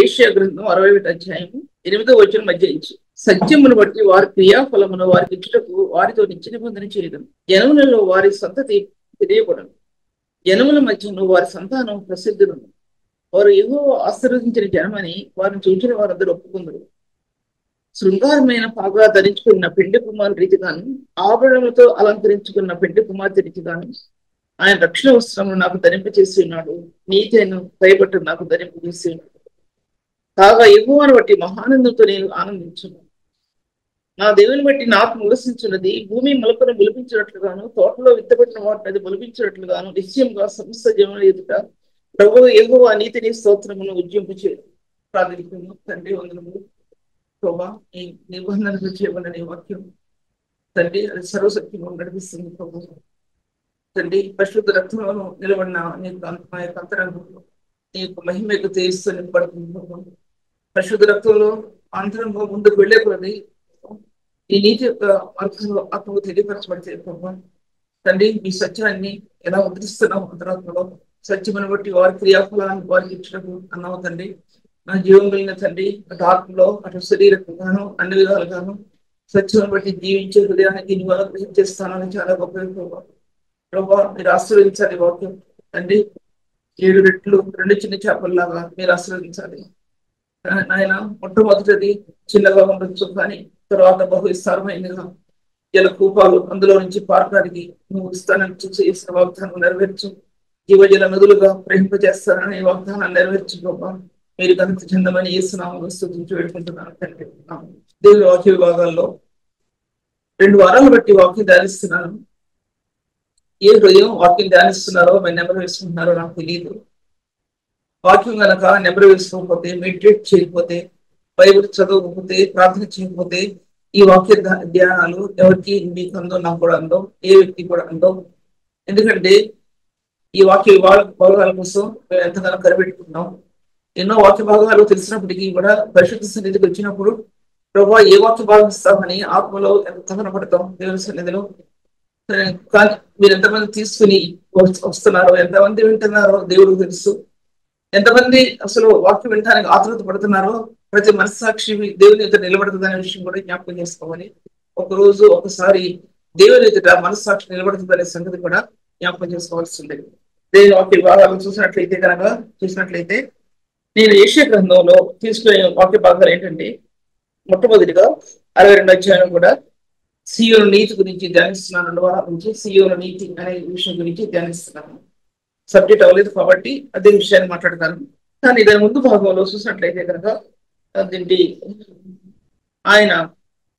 Asia గ్రంథం 61 అధ్యాయము 8వ వచనం మధ్య ఇచ్చి, సత్యమును బట్టి వారి క్రియాఫలమును వారికి ఇచ్చుటకు వారితో నిత్య నిబంధన చేయడం, జనములలో వారి సంతతి తెలియబడను, జనముల మధ్యను వారి సంతానం ప్రసిద్ధులను, వారు యెహోవా ఆశీర్వదించిన జనమని వారిని చూచిన వారందరూ ఒప్పుకుందరు. శృంగారమైన పాగా ధరించుకున్న పెండి కుమారు రీతిగాను, ఆభరణములతో అలంకరించుకున్న పెండి కుమార్తె రీతిగాను ఆయన రక్షణ వస్త్రమును నాకు ధరింపచేసి ఉన్నాడు, నీతి అయిన భయపట్టు నాకు ధరింపచేసి ఉన్నాడు. కాగా యెహోవాను బట్టి మహానందంతో నేను ఆనందించున్నాను. నా దేవుని బట్టి నాకు ఉల్లసించున్నది. భూమి మొలకను మొలిపించినట్లుగాను, తోటలో విత్తబడిన వాటిని అది మొలిపించినట్లుగాను నిశ్చయంగా సమస్త జనుల ఎదుట ప్రభువు యెహోవా నీతిని స్తోత్రమును ఉజ్జింపు చేయదు. ప్రార్థిస్తున్నాము. తండ్రి వందనములు ప్రభా, ఈ నిబంధనలు చేయబడిన నీ వాక్యం తండ్రి అది సర్వశక్తిగా నడిపిస్తుంది ప్రభు. తండ్రి పరిశుద్ధ రక్తంలో నిలబడిన నీ యొక్క అంతరంగంలో నీ యొక్క మహిమకు తేజస్సు నింపడుతుంది ప్రభు. పరిశుద్ధ రక్తంలో అంతరంగం ముందుకు వెళ్లే కొలది ఈ నీతి యొక్క మార్గంలో ఆత్మకు తెలియపరచబడితే ప్రభు. తండ్రి మీ సత్యాన్ని ఎలా ఉద్ధరిస్తున్నావు అంతరాత్మలో, సత్యమును బట్టి వారి క్రియాఫలాన్ని వారికి ఇచ్చినట్టు అన్నావు తండ్రి. నా జీవం కలిగిన తండ్రి, అటు ఆత్మలో అటు శరీరంగాను అన్ని విధాలుగాను సత్యమును బట్టి జీవించే హృదయానికి నువ్వు అనుగ్రహించేస్తానని చాలా గొప్ప ప్రభావ. ప్రభావ మీరు ఆశీర్వదించాలి వాక్యం తండ్రి. 7 రెట్లు 2 చిన్న చేపల్లాగా మీరు ఆశీర్వదించాలి నాయన. మొట్టమొదటిది చిన్నగా ఉండొచ్చు, కానీ తర్వాత బహు విస్తారమైనగా జల కూపాలు అందులో నుంచి పారడానికి నువ్వు ఇస్తానని చేసిన వాగ్దానం నెరవేర్చు. జీవజల నదులుగా ప్రేమింపజేస్తానని వాగ్దానాన్ని నెరవేర్చు ప్రభావ. మీరు ఘనత చెందమని యేసునామములో స్తుతించి వేడుకుంటున్నాను తండ్రి. దేవుని వాక్య విభాగాల్లో 2 వారాలు బట్టి వాక్యం ధ్యానిస్తున్నాను. ఏ హృదయం వాక్యం ధ్యానిస్తున్నారో మీరు నెంబర్ వేసుకుంటున్నారో నాకు తెలియదు. వాక్యం కనుక నెంబర్ వేసుకోకపోతే, మెడిటేట్ చేయకపోతే, బైబిల్ చదవకపోతే, ప్రార్థన చేయకపోతే ఈ వాక్య ధ్యానాలు ఎవరికి మీకు అందో నాకు కూడా అందో, ఏ వ్యక్తి కూడా అందో. ఎందుకంటే ఈ వాక్య భాగాల కోసం మేము ఎంతగానో కనిపెట్టుకున్నాం. ఎన్నో వాక్య భాగాలు తెలిసినప్పటికీ కూడా పరిశుద్ధ సన్నిధికి వచ్చినప్పుడు ప్రభావ ఏ వాక్య భాగం ఇస్తామని ఆత్మలో ఎంత తపన పడతాం దేవుని సన్నిధిలో. కానీ మీరు ఎంతమంది తీసుకుని వస్తున్నారో, ఎంతమంది వింటున్నారో దేవుడికి తెలుసు. ఎంతమంది అసలు వాక్యం వినడానికి ఆతృత పడుతున్నారో ప్రతి మనస్సాక్షి దేవుని ఎదుట నిలబడుతుందనే విషయం కూడా జ్ఞాపకం చేసుకోవాలి. ఒకరోజు ఒకసారి దేవుని ఎదుట మనస్సాక్షి నిలబడుతుందనే సంగతి కూడా జ్ఞాపకం చేసుకోవాల్సి ఉండేది. దేవుని వాక్య భాగాలను చూసినట్లయితే నేను ఏషియా గ్రంథంలో తీసుకునే వాక్య భాగాలు ఏంటంటే, మొట్టమొదటిగా 62 అధ్యాయం కూడా సీయోను నీతి గురించి ధ్యానిస్తున్నాను. 2 వారాల నుంచి సీయోను నీతి అనే విషయం గురించి ధ్యానిస్తున్నాను. సబ్జెక్ట్ అవ్వలేదు కాబట్టి అదే విషయాన్ని మాట్లాడతాను. కానీ దాని ముందు భాగంలో చూసినట్లయితే కనుక అదేంటి, ఆయన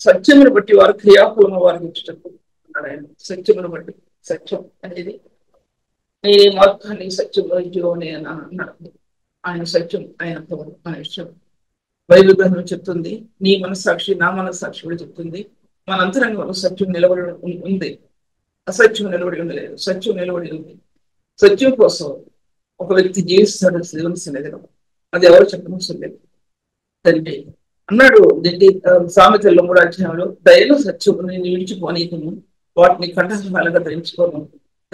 సత్యమును బట్టి వారు క్రియాఫలము వారికి ఇచ్చేటప్పుడు అన్నాడు. ఆయన సత్యమును బట్టి, సత్యం అనేది నేనే మార్గాన్ని సత్యంలో జీవనే అని అన్నాడు. ఆయన సత్యం, ఆయన అనే విషయం బైబిల్ గ్రంథం చెప్తుంది. నీ మనస్సాక్షి నా మనస్సాక్షి కూడా చెప్తుంది. మన అంతరంగంలో సత్యం నిలబడి ఉంది, అసత్యం నిలబడి ఉండలేదు, సత్యం నిలబడి ఉంది. సత్యం కోసం ఒక వ్యక్తి జీవిస్తాడు దేవుని సన్నిధిలో. అది ఎవరు చెప్పనవసరం లేదు. తండ్రి అన్నాడు సామెతల్లో 3వ అధ్యాయంలో, దయను సత్యము నేను విడిచిపోనీకును, వాటిని కంఠహాలుగా ధరించుకోను.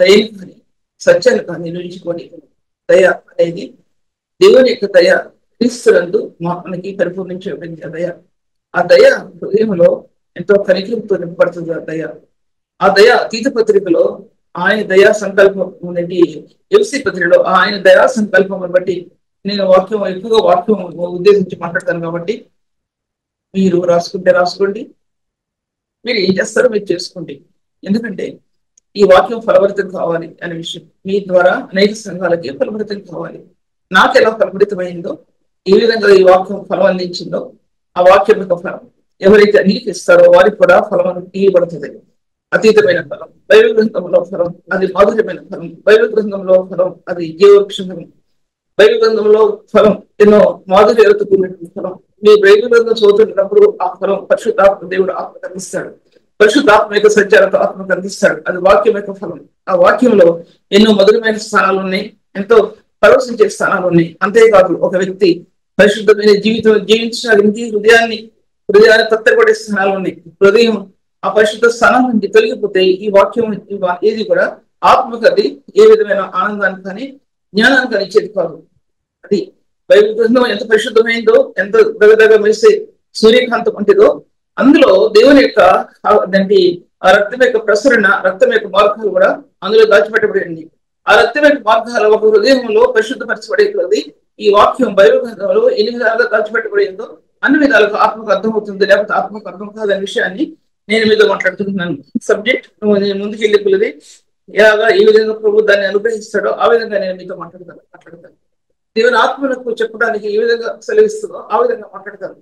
దయను కానీ సత్యాన్ని కానీ విడిచిపోనీకును. దయ అనేది దేవుని యొక్క దయ క్రీస్తునందు మనకి పరిపూర్ణించబడింది. ఆ దయ, ఆ దయ హృదయంలో ఎంతో కనికరంతో నింపబడుతుంది. ఆ దయ, ఆ దయ అతీత పత్రికలో ఆయన దయా సంకల్పం అనేది, ఎఫ్సి పత్రికలో ఆయన దయా సంకల్పం బట్టి నేను ఎక్కువగా వాక్యం ఉద్దేశించి మాట్లాడతాను. కాబట్టి మీరు రాసుకోండి, మీరు ఏం చేస్తారో మీరు చేసుకోండి. ఎందుకంటే ఈ వాక్యం ఫలభరితం కావాలి అనే విషయం మీ ద్వారా అనేక సంఘాలకి ఫలభరితం కావాలి. నాకు ఎలా ఫలభరితమైందో, ఏ విధంగా ఈ వాక్యం ఫలం అందించిందో, ఆ వాక్యం యొక్క ఫలం ఎవరైతే అంగీకరిస్తారో వారికి కూడా ఫలం ఇవ్వబడుతుంది. అతీతమైన ఫలం బైబిల్ గ్రంథంలో ఫలం, అది మాధుర్యమైన ఫలం. బైబిల్ గ్రంథంలో ఫలం, అది జీవవృక్షం. బైబిల్ గ్రంథంలో ఫలం ఎన్నో మాధుర్యాలతో కూడినటువంటి ఫలం. మీ బైబిల్ గ్రంథం చదువుతున్నప్పుడు ఆ ఫలం పరిశుద్ధాత్మ దేవుడు ఆత్మకు అందిస్తాడు. పరిశుద్ధాత్మ యొక్క సంచారంతో ఆత్మకు అందిస్తాడు. అది వాక్యం యొక్క ఫలం. ఆ వాక్యంలో ఎన్నో మధురమైన స్థానాలు ఉన్నాయి, ఎంతో పరవశించే స్థానాలు ఉన్నాయి. అంతేకాదు ఒక వ్యక్తి పరిశుద్ధమైన జీవితం జీవించడానికి హృదయాన్ని తత్తపడే స్థానాలు ఉన్నాయి. హృదయం ఆ పరిశుద్ధ స్థానం నుంచి తొలగిపోతే ఈ వాక్యం ఏది కూడా ఆత్మకు అది ఏ విధమైన ఆనందాన్ని కానీ జ్ఞానాన్ని కానీ ఇచ్చేది కాదు. అది బైబిల్ గ్రంథం ఎంత పరిశుద్ధమైందో, ఎంత దగ్గర మెరిసే సూర్యకాంతం వంటిదో, అందులో దేవుని యొక్క దానికి ఆ రక్తం యొక్క ప్రసరణ, రక్తం యొక్క మార్గాలు కూడా అందులో దాచిపెట్టబడింది. ఆ రక్తం యొక్క మార్గాలు ఒక హృదయంలో పరిశుద్ధపరచబడేది. ఈ వాక్యం బైబిల్ గ్రంథంలో ఎన్ని విధాలుగా దాచిపెట్టబడిందో అన్ని విధాలుగా ఆత్మకు అర్థమవుతుంది, లేకపోతే ఆత్మకు అర్థం కాదనే విషయాన్ని నేను మీతో మాట్లాడుతున్నాను. సబ్జెక్ట్ ముందుకు వెళ్ళే కొలది ఎలాగా ఈ విధంగా ప్రభు దాన్ని అనుగ్రహిస్తాడో ఆ విధంగా నేను మీతో మాట్లాడతాను. దేవుని ఆత్మలకు చెప్పడానికి ఏ విధంగా సెలవిస్తుందో ఆ విధంగా మాట్లాడతాను.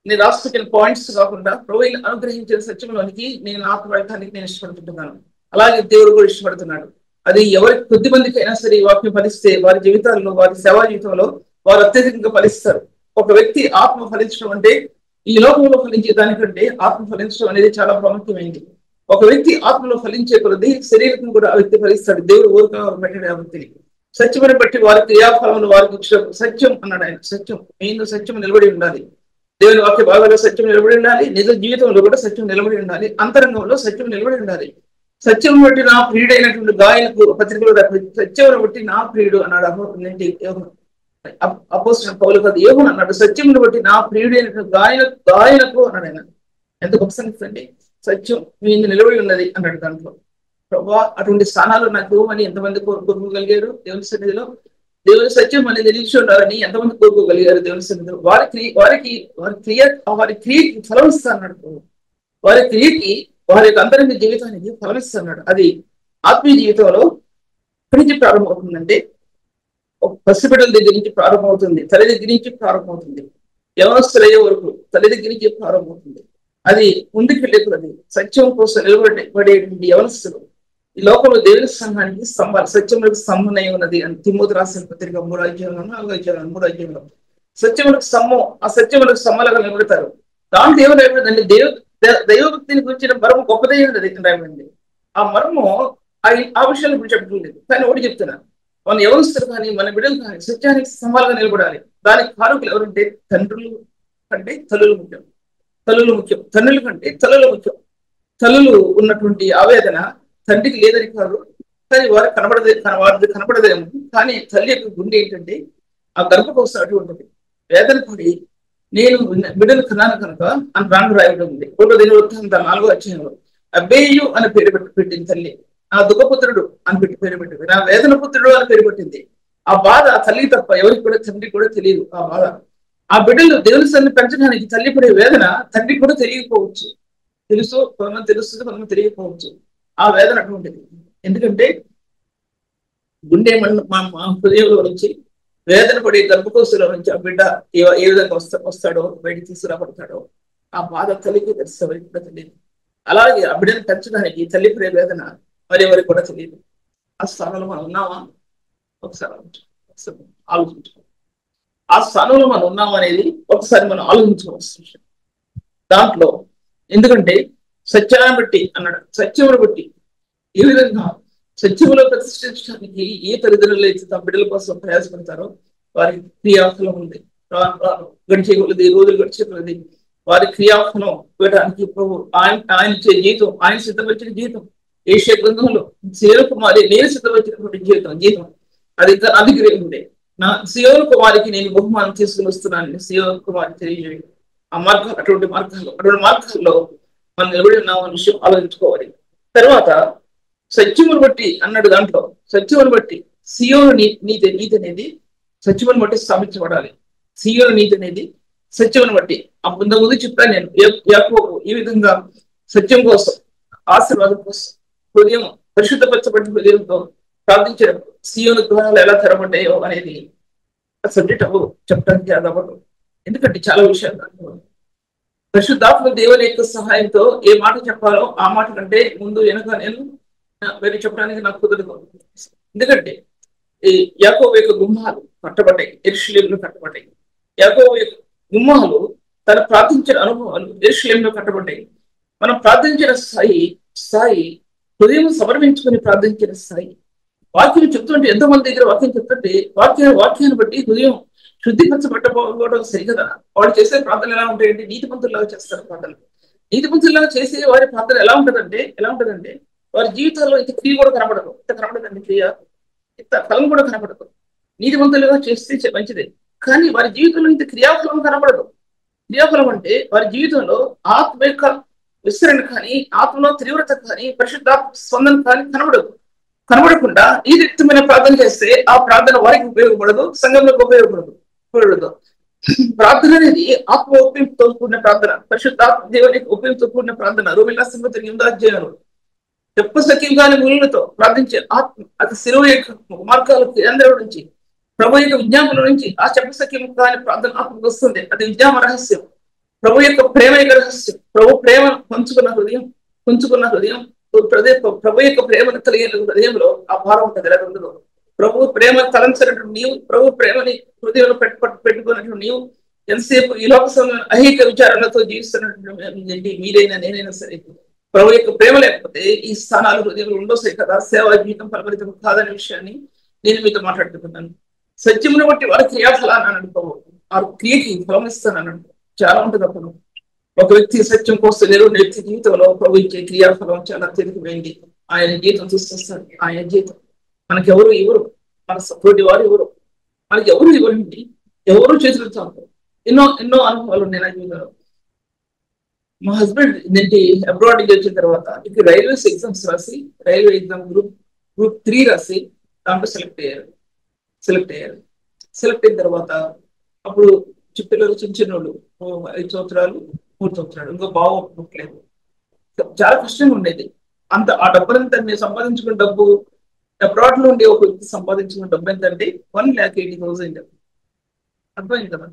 నేను రాసుకున్న పాయింట్స్ కాకుండా ప్రభు అనుగ్రహించిన సత్యంలోనికి నేను ఆత్మపడటానికి నేను ఇష్టపడుతుంటున్నాను. అలాగే దేవుడు కూడా ఇష్టపడుతున్నాడు. అది ఎవరి కొద్ది మందికి అయినా సరే ఈ వాక్యం ఫలిస్తే వారి జీవితాల్లో, వారి సేవా జీవితంలో వారు అత్యధికంగా ఫలిస్తారు. ఒక వ్యక్తి ఆత్మ ఫలించడం అంటే ఈ లోకంలో ఫలించే దానికంటే ఆత్మ ఫలించడం అనేది చాలా ప్రాముఖ్యమైనది. ఒక వ్యక్తి ఆత్మలో ఫలించే కొలది శరీరం కూడా ఆ వ్యక్తి ఫలిస్తాడు. దేవుడు ఊరుగా పెట్టాడు ఆ వ్యక్తిని. సత్యమని బట్టి వారి క్రియాఫలములు వారికి ఇచ్చినప్పుడు సత్యం అన్నాడు ఆయన. సత్యం మెయిన్ సత్యం నిలబడి ఉండాలి. దేవుని వాక్య భాగాల్లో సత్యం నిలబడి ఉండాలి. నిజ జీవితంలో కూడా సత్యం నిలబడి ఉండాలి. అంతరంగంలో సత్యం నిలబడి ఉండాలి. సత్యం బట్టి నా ప్రియుడైనటువంటి గాయనకు పత్రికలు సత్యం బట్టి నా ప్రియుడు అన్నాడు. అపోస్తలుడైన పౌలు కాదు, యోహోను అన్నాడు. సత్యమును బట్టి నా ప్రియుడైనటువంటి గాయనకు అన్నాడు ఆయన. ఎంత గొప్ప సంగతి అండి. సత్యం మీ నిలబడి ఉన్నది అన్నాడు. దాంట్లో ప్రభా అటువంటి స్థానాలు నాకు ఇవ్వమని ఎంతమంది కోరుకోగలిగారు దేవుని సన్నిధిలో. దేవుని సత్యం అనేది నిలిచి ఉండాలని ఎంతమంది కోరుకోగలిగారు దేవుని సన్నిధిలో. వారి క్రియకి ఫలం ఇస్తా అన్నాడు. వారి క్రియకి వారి యొక్క అంతరంగ జీవితానికి ఫలం ఇస్తా అన్నాడు. అది ఆత్మీయ జీవితంలో ఎక్కడి నుంచి ప్రారంభమవుతుందంటే పసిబిడ్డల దగ్గర నుంచి ప్రారంభమవుతుంది, తల్లి దగ్గర నుంచి ప్రారంభమవుతుంది, యవనస్తులయ్యే వరకు తల్లి దగ్గర నుంచి ప్రారంభమవుతుంది. అది ముందుకు వెళ్ళేది. సత్యం కోసం నిలబడేటువంటి యవనస్తులు ఈ లోకంలో దేవుని సంఘానికి సత్యములకు స్తంభనై ఉన్నది అని తిమోతి రాసిన పత్రిక 3 అధ్యాయంలో 4 అధ్యాయంలో 3 అధ్యాయంలో సత్యములకు స్తంభం. ఆ సత్యములకు స్తంభాలుగా నిలబడతారు. దాని దేవుడు ఏమిటంటే దైవభక్తిని గురించిన మర్మం గొప్పదైనది. ఆ మర్మం ఆ విషయాన్ని ఇప్పుడు చెప్పట్లేదు. కానీ ఒకటి చెప్తున్నాను, మన యవనస్తులు కానీ మన బిడ్డలు కానీ సత్యానికి స్తంభాలుగా నిలబడాలి. దానికి కారకులు ఎవరంటే తండ్రులు కంటే తల్లులు ముఖ్యం. తల్లులు ముఖ్యం, తండ్రుల కంటే తల్లులు ముఖ్యం. తల్లులు ఉన్నటువంటి ఆవేదన తండ్రికి లేదని కాదు, కానీ వారికి కనపడదేమో. కానీ తల్లి యొక్క గుండె ఏంటంటే ఆ గర్భకోశం అటువంటి వేదన పడి నేను బిడ్డను కన్నాను కనుక అని ప్రాణం రాయడం ఉంది. 4వ అధ్యాయంలో అబ్బేయు అని పేరు పెట్టింది తల్లి. నా దుఃఖపుత్రుడు అని పేరు పెట్టింది. నా వేదన పుత్రుడు అని పేరు పెట్టింది. ఆ బాధ తల్లి తప్ప ఎవరికి కూడా తండ్రికి కూడా తెలియదు. ఆ బాధ ఆ బిడ్డలు దేవుని సన్ని పెంచడానికి తల్లి పడే వేదన తండ్రికి కూడా తెలియకపోవచ్చు. కొంతమంది తెలుస్తుంది, కొంతమంది తెలియకపోవచ్చు. ఆ వేదన అటువంటిది. ఎందుకంటే గుండె హృదయంలో నుంచి వేదన పడే గర్భకోశంలో నుంచి ఆ బిడ్డ ఏ విధంగా వస్తాడో బయటికి తీసుకురాబడతాడో ఆ బాధ తల్లికి తెలుసు, ఎవరికి కూడా తెలియదు. అలాగే ఆ బిడ్డను పెంచడానికి తల్లి పడే వేదన మరి ఎవరికి కూడా తెలియదు. ఆ స్థానంలో మనం ఉన్నామా? ఒకసారి ఆలోచించుకో. ఆ స్థానంలో మనం ఉన్నాం అనేది ఒకసారి మనం ఆలోచించుకోవాల్సిన విషయం. దాంట్లో ఎందుకంటే సత్యాన్ని బట్టి అన్నాడు, సత్యమును బట్టి ఏ విధంగా సత్యములో ప్రతిష్ఠించడానికి ఏ తల్లిదండ్రులు అయితే తమ బిడ్డల కోసం ప్రయాసపడతారో వారి క్రియాఫలం ఉంది. గడిచే కొలది, రోజులు గడిచే కొలది వారి క్రియాఫలం ఇవ్వడానికి ఆయన ఇచ్చే జీవితం, ఆయన సిద్ధపరిచిన జీవితం ఏషియా గ్రంథంలో సియోను కుమారి నేను సిద్ధపరిచినటువంటి జీవితం అది ఇంకా అధిగ్రహం ఉండే. నా సియోను కుమారికి నేను బహుమానం తీసుకుని వస్తున్నాను. సియోను కుమారి తెలియజేయండి. ఆ మార్గాలు అటువంటి మార్గాల్లో మనం నిలబడి ఉన్నాం అనే విషయం ఆలోచించుకోవాలి. తర్వాత సత్యమును బట్టి అన్నాడు. దాంట్లో సత్యమును బట్టి సియోను నీతి అనేది సత్యమును బట్టి స్థాపించబడాలి. సియోను నీతి అనేది సత్యమును బట్టి. ఆ ముందు చెప్పాను నేను. యాకోబు ఈ విధంగా సత్యం కోసం, ఆశీర్వాదం కోసం హృదయం పరిశుద్ధపరచబడిన హృదయంతో ప్రార్థించడం సియోను ద్వారాలు ఎలా తెరబడ్డాయో అనేది సబ్జెక్ట్ చెప్పడానికి అది అవ్వదు. ఎందుకంటే చాలా విషయాలు పరిశుద్ధాత్మ దేవుని యొక్క సహాయంతో ఏ మాట చెప్పాలో ఆ మాట కంటే ముందు వెనక నేను వేరే చెప్పడానికి నాకు కుదరదు. ఎందుకంటే ఈ యాకోబు యొక్క గుమ్మాలు కట్టబడ్డాయి, యెరూషలేములో కట్టబడ్డాయి. యాకోబు యొక్క గుమ్మాలు తన ప్రార్థించిన అనుభవాలు యెరూషలేములో కట్టబడ్డాయి. మనం ప్రార్థించిన స్థాయి హృదయం సమర్పించుకొని ప్రార్థించిన స్థాయి. వాక్యం చెప్తుంటే ఎంతోమంది దగ్గర వాక్యం చెప్తుంటే వాక్యాన్ని బట్టి హృదయం శుద్ధిపరచబట్టకపోవడం సరికదా. వాళ్ళు చేసే ప్రార్థనలు ఎలా ఉంటాయంటే నీతిమంతుల్లాగా చేస్తారు ప్రార్థనలు. నీతిమంతుల్లాగా చేసే వారి ప్రార్థన ఎలా ఉంటదంటే వారి జీవితాల్లో ఇంత క్రియ కూడా కనబడదు. ఇంత కనబడదండి క్రియ, ఇంత ఫలం కూడా కనబడదు. నీతిమంతులుగా చేస్తే మంచిదే, కానీ వారి జీవితంలో ఇంత క్రియాఫలం కనబడదు. క్రియాఫలం అంటే వారి జీవితంలో ఆత్మ యొక్క విస్తరణ కానీ, ఆత్మలో తీవ్రత కానీ, పరిశుద్ధాత్మ స్పందన కానీ కనబడకుండా ఈ వ్యక్తమైన ప్రార్థన చేస్తే ఆ ప్రార్థన వారికి ఉపయోగపడదు, సంఘంలోకి ఉపయోగపడదు. ప్రార్థన అనేది ఆత్మ ఉపయోగంతో కూడిన ప్రార్థన, పరిశుద్ధాత్మ దేవునికి ఉపయోగంతో కూడిన ప్రార్థన. రోమిలా సంగతి 8వ అధ్యాయంలో చెప్పసఖ్యం కాని మునులతో ప్రార్థించే ఆత్మ అది శిలువ యొక్క మార్గాల కేంద్రం నుంచి, ప్రభు యొక్క విజ్ఞాపన నుంచి ఆ చెప్పసఖ్యం కాని ప్రార్థన ఆత్మకు వస్తుంది. అది విజ్ఞాప రహస్యం, ప్రభు యొక్క ప్రేమ యొక్క రహస్యం. ప్రభు ప్రేమను పంచుకున్న హృదయం ప్రభు యొక్క ప్రేమను కలిగిన హృదయంలో ఆ భారం ఉంటుంది. ఉండదు. ప్రభు ప్రేమ తలంచినటువంటి నీవు, ప్రభు ప్రేమని హృదయంలో పెట్టుకున్నటువంటి నీవు ఎంతసేపు ఈ లోక సమయం అహేక విచారాలతో జీవిస్తున్నటువంటి మీరైనా నేనైనా సరే ప్రభు యొక్క ప్రేమ లేకపోతే ఈ స్థానాలు హృదయంలో ఉండొస్తాయి కదా. సేవా జీవితం ఫలభరితం కాదనే విషయాన్ని నేను మీతో మాట్లాడుతున్నాను. సత్యమును బట్టి వారి క్రియాఫలాన్ని అనుకోవు, వారి క్రియకి ఫలం ఇస్తానని చాలా ఉంటుంది. అప్పుడు ఒక వ్యక్తి సత్యం కోసం వ్యక్తి జీవితంలో ప్రభు ఇచ్చే క్రియాఫలం చాలా తెలియమైంది. ఆయన జీవితం తీసుకొస్తాడు. ఆయన జీవితం మనకెవరు ఇవ్వరు, మన తోటి వారు ఎవరు, మనకి ఎవరు ఇవ్వరండి, ఎవరు చేతులతో ఎన్నో అనుభవాలు ఉన్నాయి నా జీవితంలో. మా హస్బెండ్ ఏంటి అబ్రాడ్ నుంచి వచ్చిన తర్వాత ఇక్కడ రైల్వేస్ ఎగ్జామ్స్ రాసి, రైల్వే ఎగ్జామ్ గ్రూప్ 3 రాసి దాంట్లో సెలెక్ట్ అయ్యారు. సెలెక్ట్ అయిన తర్వాత అప్పుడు పిల్లలు చిన్నోళ్ళు 5 సంవత్సరాలు 3 సంవత్సరాలు ఇంకో బాగోట్లేదు. చాలా కష్టంగా ఉండేది. ఆ డబ్బులంతా మేము సంపాదించుకున్న డబ్బు, అబ్రాడ్ లో ఉండే ఒక వ్యక్తి సంపాదించుకున్న డబ్బు ఎంతంటే 1,80,000. అర్థమైంది కదా,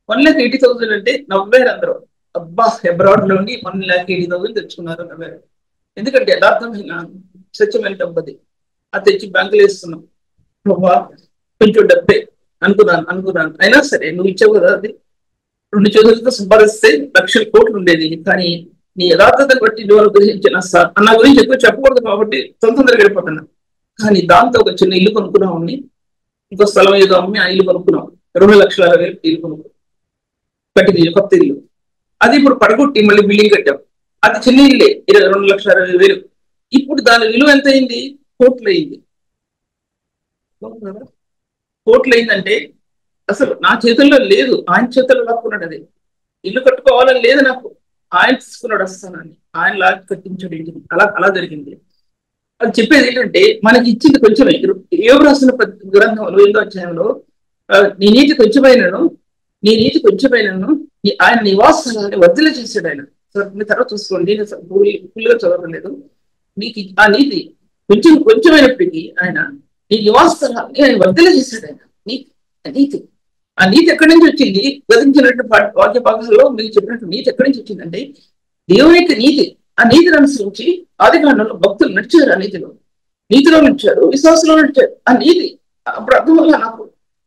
1,80,000 అంటే నవ్వారు అందరూ. అబ్బా, అబ్రాడ్ లో ఉండి 1,80,000 తెచ్చుకున్నారు నవ్వారు. ఎందుకంటే యథార్థమైన స్వచ్ఛమైన డబ్బు అది తెచ్చి బ్యాంకులో వేస్తున్నాం. కొంచెం డబ్బే అనుకున్నాను. అయినా సరే నువ్వు ఇచ్చావు కదా, అది 2 చేతులతో సంపాదిస్తే లక్షల కోట్లు ఉండేది. కానీ నీ యథార్థతను బట్టి నువ్వు అనుగ్రహించిన నా గురించి ఎక్కువ చెప్పకూడదు కాబట్టి తొందరగా వెళ్ళిపోతున్నా. కానీ దాంతో ఒక చిన్న ఇల్లు కొనుక్కున్నాం. ఇంకో స్థలం ఏదో అమ్మి ఆ ఇల్లు కొనుక్కున్నాం. 2,60,000 ఇల్లు కొనుక్కున్నాం, కట్టింది కొత్త ఇల్లు. అది ఇప్పుడు పడగొట్టి మళ్ళీ బిల్డింగ్ కట్టాం. అది చిన్న ఇల్లే, 2,60,000. ఇప్పుడు దాని విలువ ఎంత అయింది? కోట్లు అయింది. అయిందంటే అసలు నా చేతుల్లో లేదు, ఆయన చేతుల్లో లాక్కున్నాడు. అది ఇల్లు కట్టుకోవాలని లేదు నాకు, ఆయన తీసుకున్నాడు వస్తానని, ఆయన లాగి కట్టించాడు ఇంటిని. అలా జరిగింది. అది చెప్పేది ఏంటంటే మనకి ఇచ్చింది కొంచెమే. యోబు రాసిన గ్రంథంలో 8వ అధ్యాయంలో నీ నీతి కొంచెమైనను ఆయన నివాసాన్ని వర్ధల చేశాడు ఆయన. మీ తర్వాత చూసుకోండి, నేను ఫుల్గా చదవలేదు. నీకు ఆ నీతి కొంచెమైనప్పటికీ ఆయన నీ నివాసాన్ని ఆయన వర్ధల చేశాడు. ఆయన నీతి ఆ నీతి ఎక్కడి నుంచి వచ్చింది? గతించినటువంటి వాక్య భాగాల్లో మీకు చెప్పినట్టు నీతి ఎక్కడి నుంచి వచ్చిందంటే దేవుని యొక్క నీతి. ఆ నీతిని అనుసరించి ఆదికాండంలో భక్తులు నడిచారు. ఆ నీతిలో నడిచారు, విశ్వాసంలో నడిచారు. ఆ నీతి అప్పుడు అర్థం వల్ల నాకు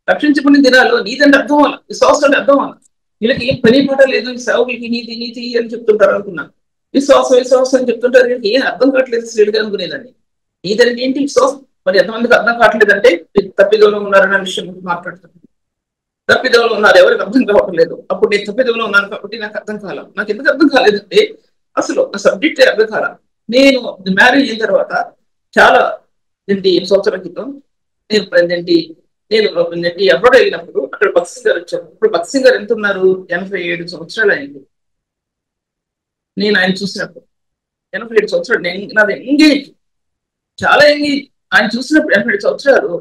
రక్షించబడిన దినాల్లో నీతి అంటే అర్థం వల్ల, విశ్వాసం అంటే అర్థం వల్ల. వీళ్ళకి ఏం పని పాట లేదు, సేవకులకి నీతి అని చెప్తుంటారు అనుకున్నాను. విశ్వాసం అని చెప్తుంటారు, వీళ్ళకి ఏం అర్థం కావట్లేదు శ్రేణిగా అనుకునేదాన్ని. నీతి అంటే ఏంటి, విశ్వాసం. మరి ఎంతమందికి అర్థం కావట్లేదంటే తప్పిదోలో ఉన్నారన్న విషయం మాట్లాడుతున్నాను. తప్పిదోలో ఉన్నారు, ఎవరికి అర్థం కావట్లేదు. అప్పుడు నేను తప్పిదోలో ఉన్నాను కాబట్టి నాకు అర్థం కాలేదు. నాకు ఎందుకు అర్థం కాలేదంటే అసలు ఆ సబ్జెక్ట్ అర్థం కాల. నేను మ్యారేజ్ అయిన తర్వాత చాలా 8 సంవత్సరాల క్రితం నేను అబ్రాడ్ వెళ్ళినప్పుడు అక్కడ భక్సింగ్ గారు వచ్చారు. ఇప్పుడు భక్సింగ్ గారు ఎంత ఉన్నారు? 87 సంవత్సరాలు అయింది. నేను ఆయన చూసినప్పుడు 87 సంవత్సరాలు. నాది ఎంగేజ్, చాలా ఎంగేజ్. ఆయన చూసినప్పుడు 87 సంవత్సరాలు.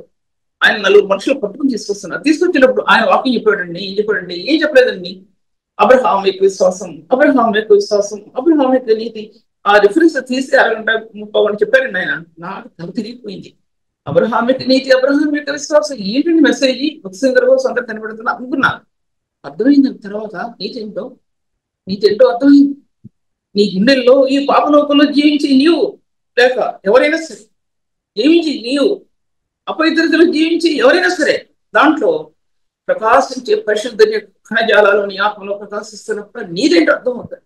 ఆయన 4 మనుషులు పట్టుకుని తీసుకొచ్చినప్పుడు ఆయన వాకింగ్ చెప్పాడండి. ఏం చెప్పలేదండి. అబ్రహాం యొక్క విశ్వాసం, అబ్రహాం యొక్క నీతి. ఆ రిఫరెన్స్ తీసి 1:30 చెప్పారండి ఆయన. నాకు తల తిరిగిపోయింది. అబ్రహాం యొక్క నీతి, అబ్రహాం యొక్క విశ్వాసం ఏంటండి మెసేజ్? భక్సింగర్ కోసం అందరూ కనబడుతున్నా అనుకున్నా. అర్థమైంది తర్వాత నీతి ఏంటో అర్థమైంది. నీ గుండెల్లో ఈ పాపలోకంలో జీవించి నీవు, లేక ఎవరైనా సరే జీవించి నీవు అపవిత్రతలో జీవించి ఎవరైనా సరే దాంట్లో ప్రకాశించే పరిశుద్ధ కణజాలాలు నీ ఆత్మలో ప్రకాశిస్తున్నప్పుడు నీదేంటో అర్థం అవుతుంది.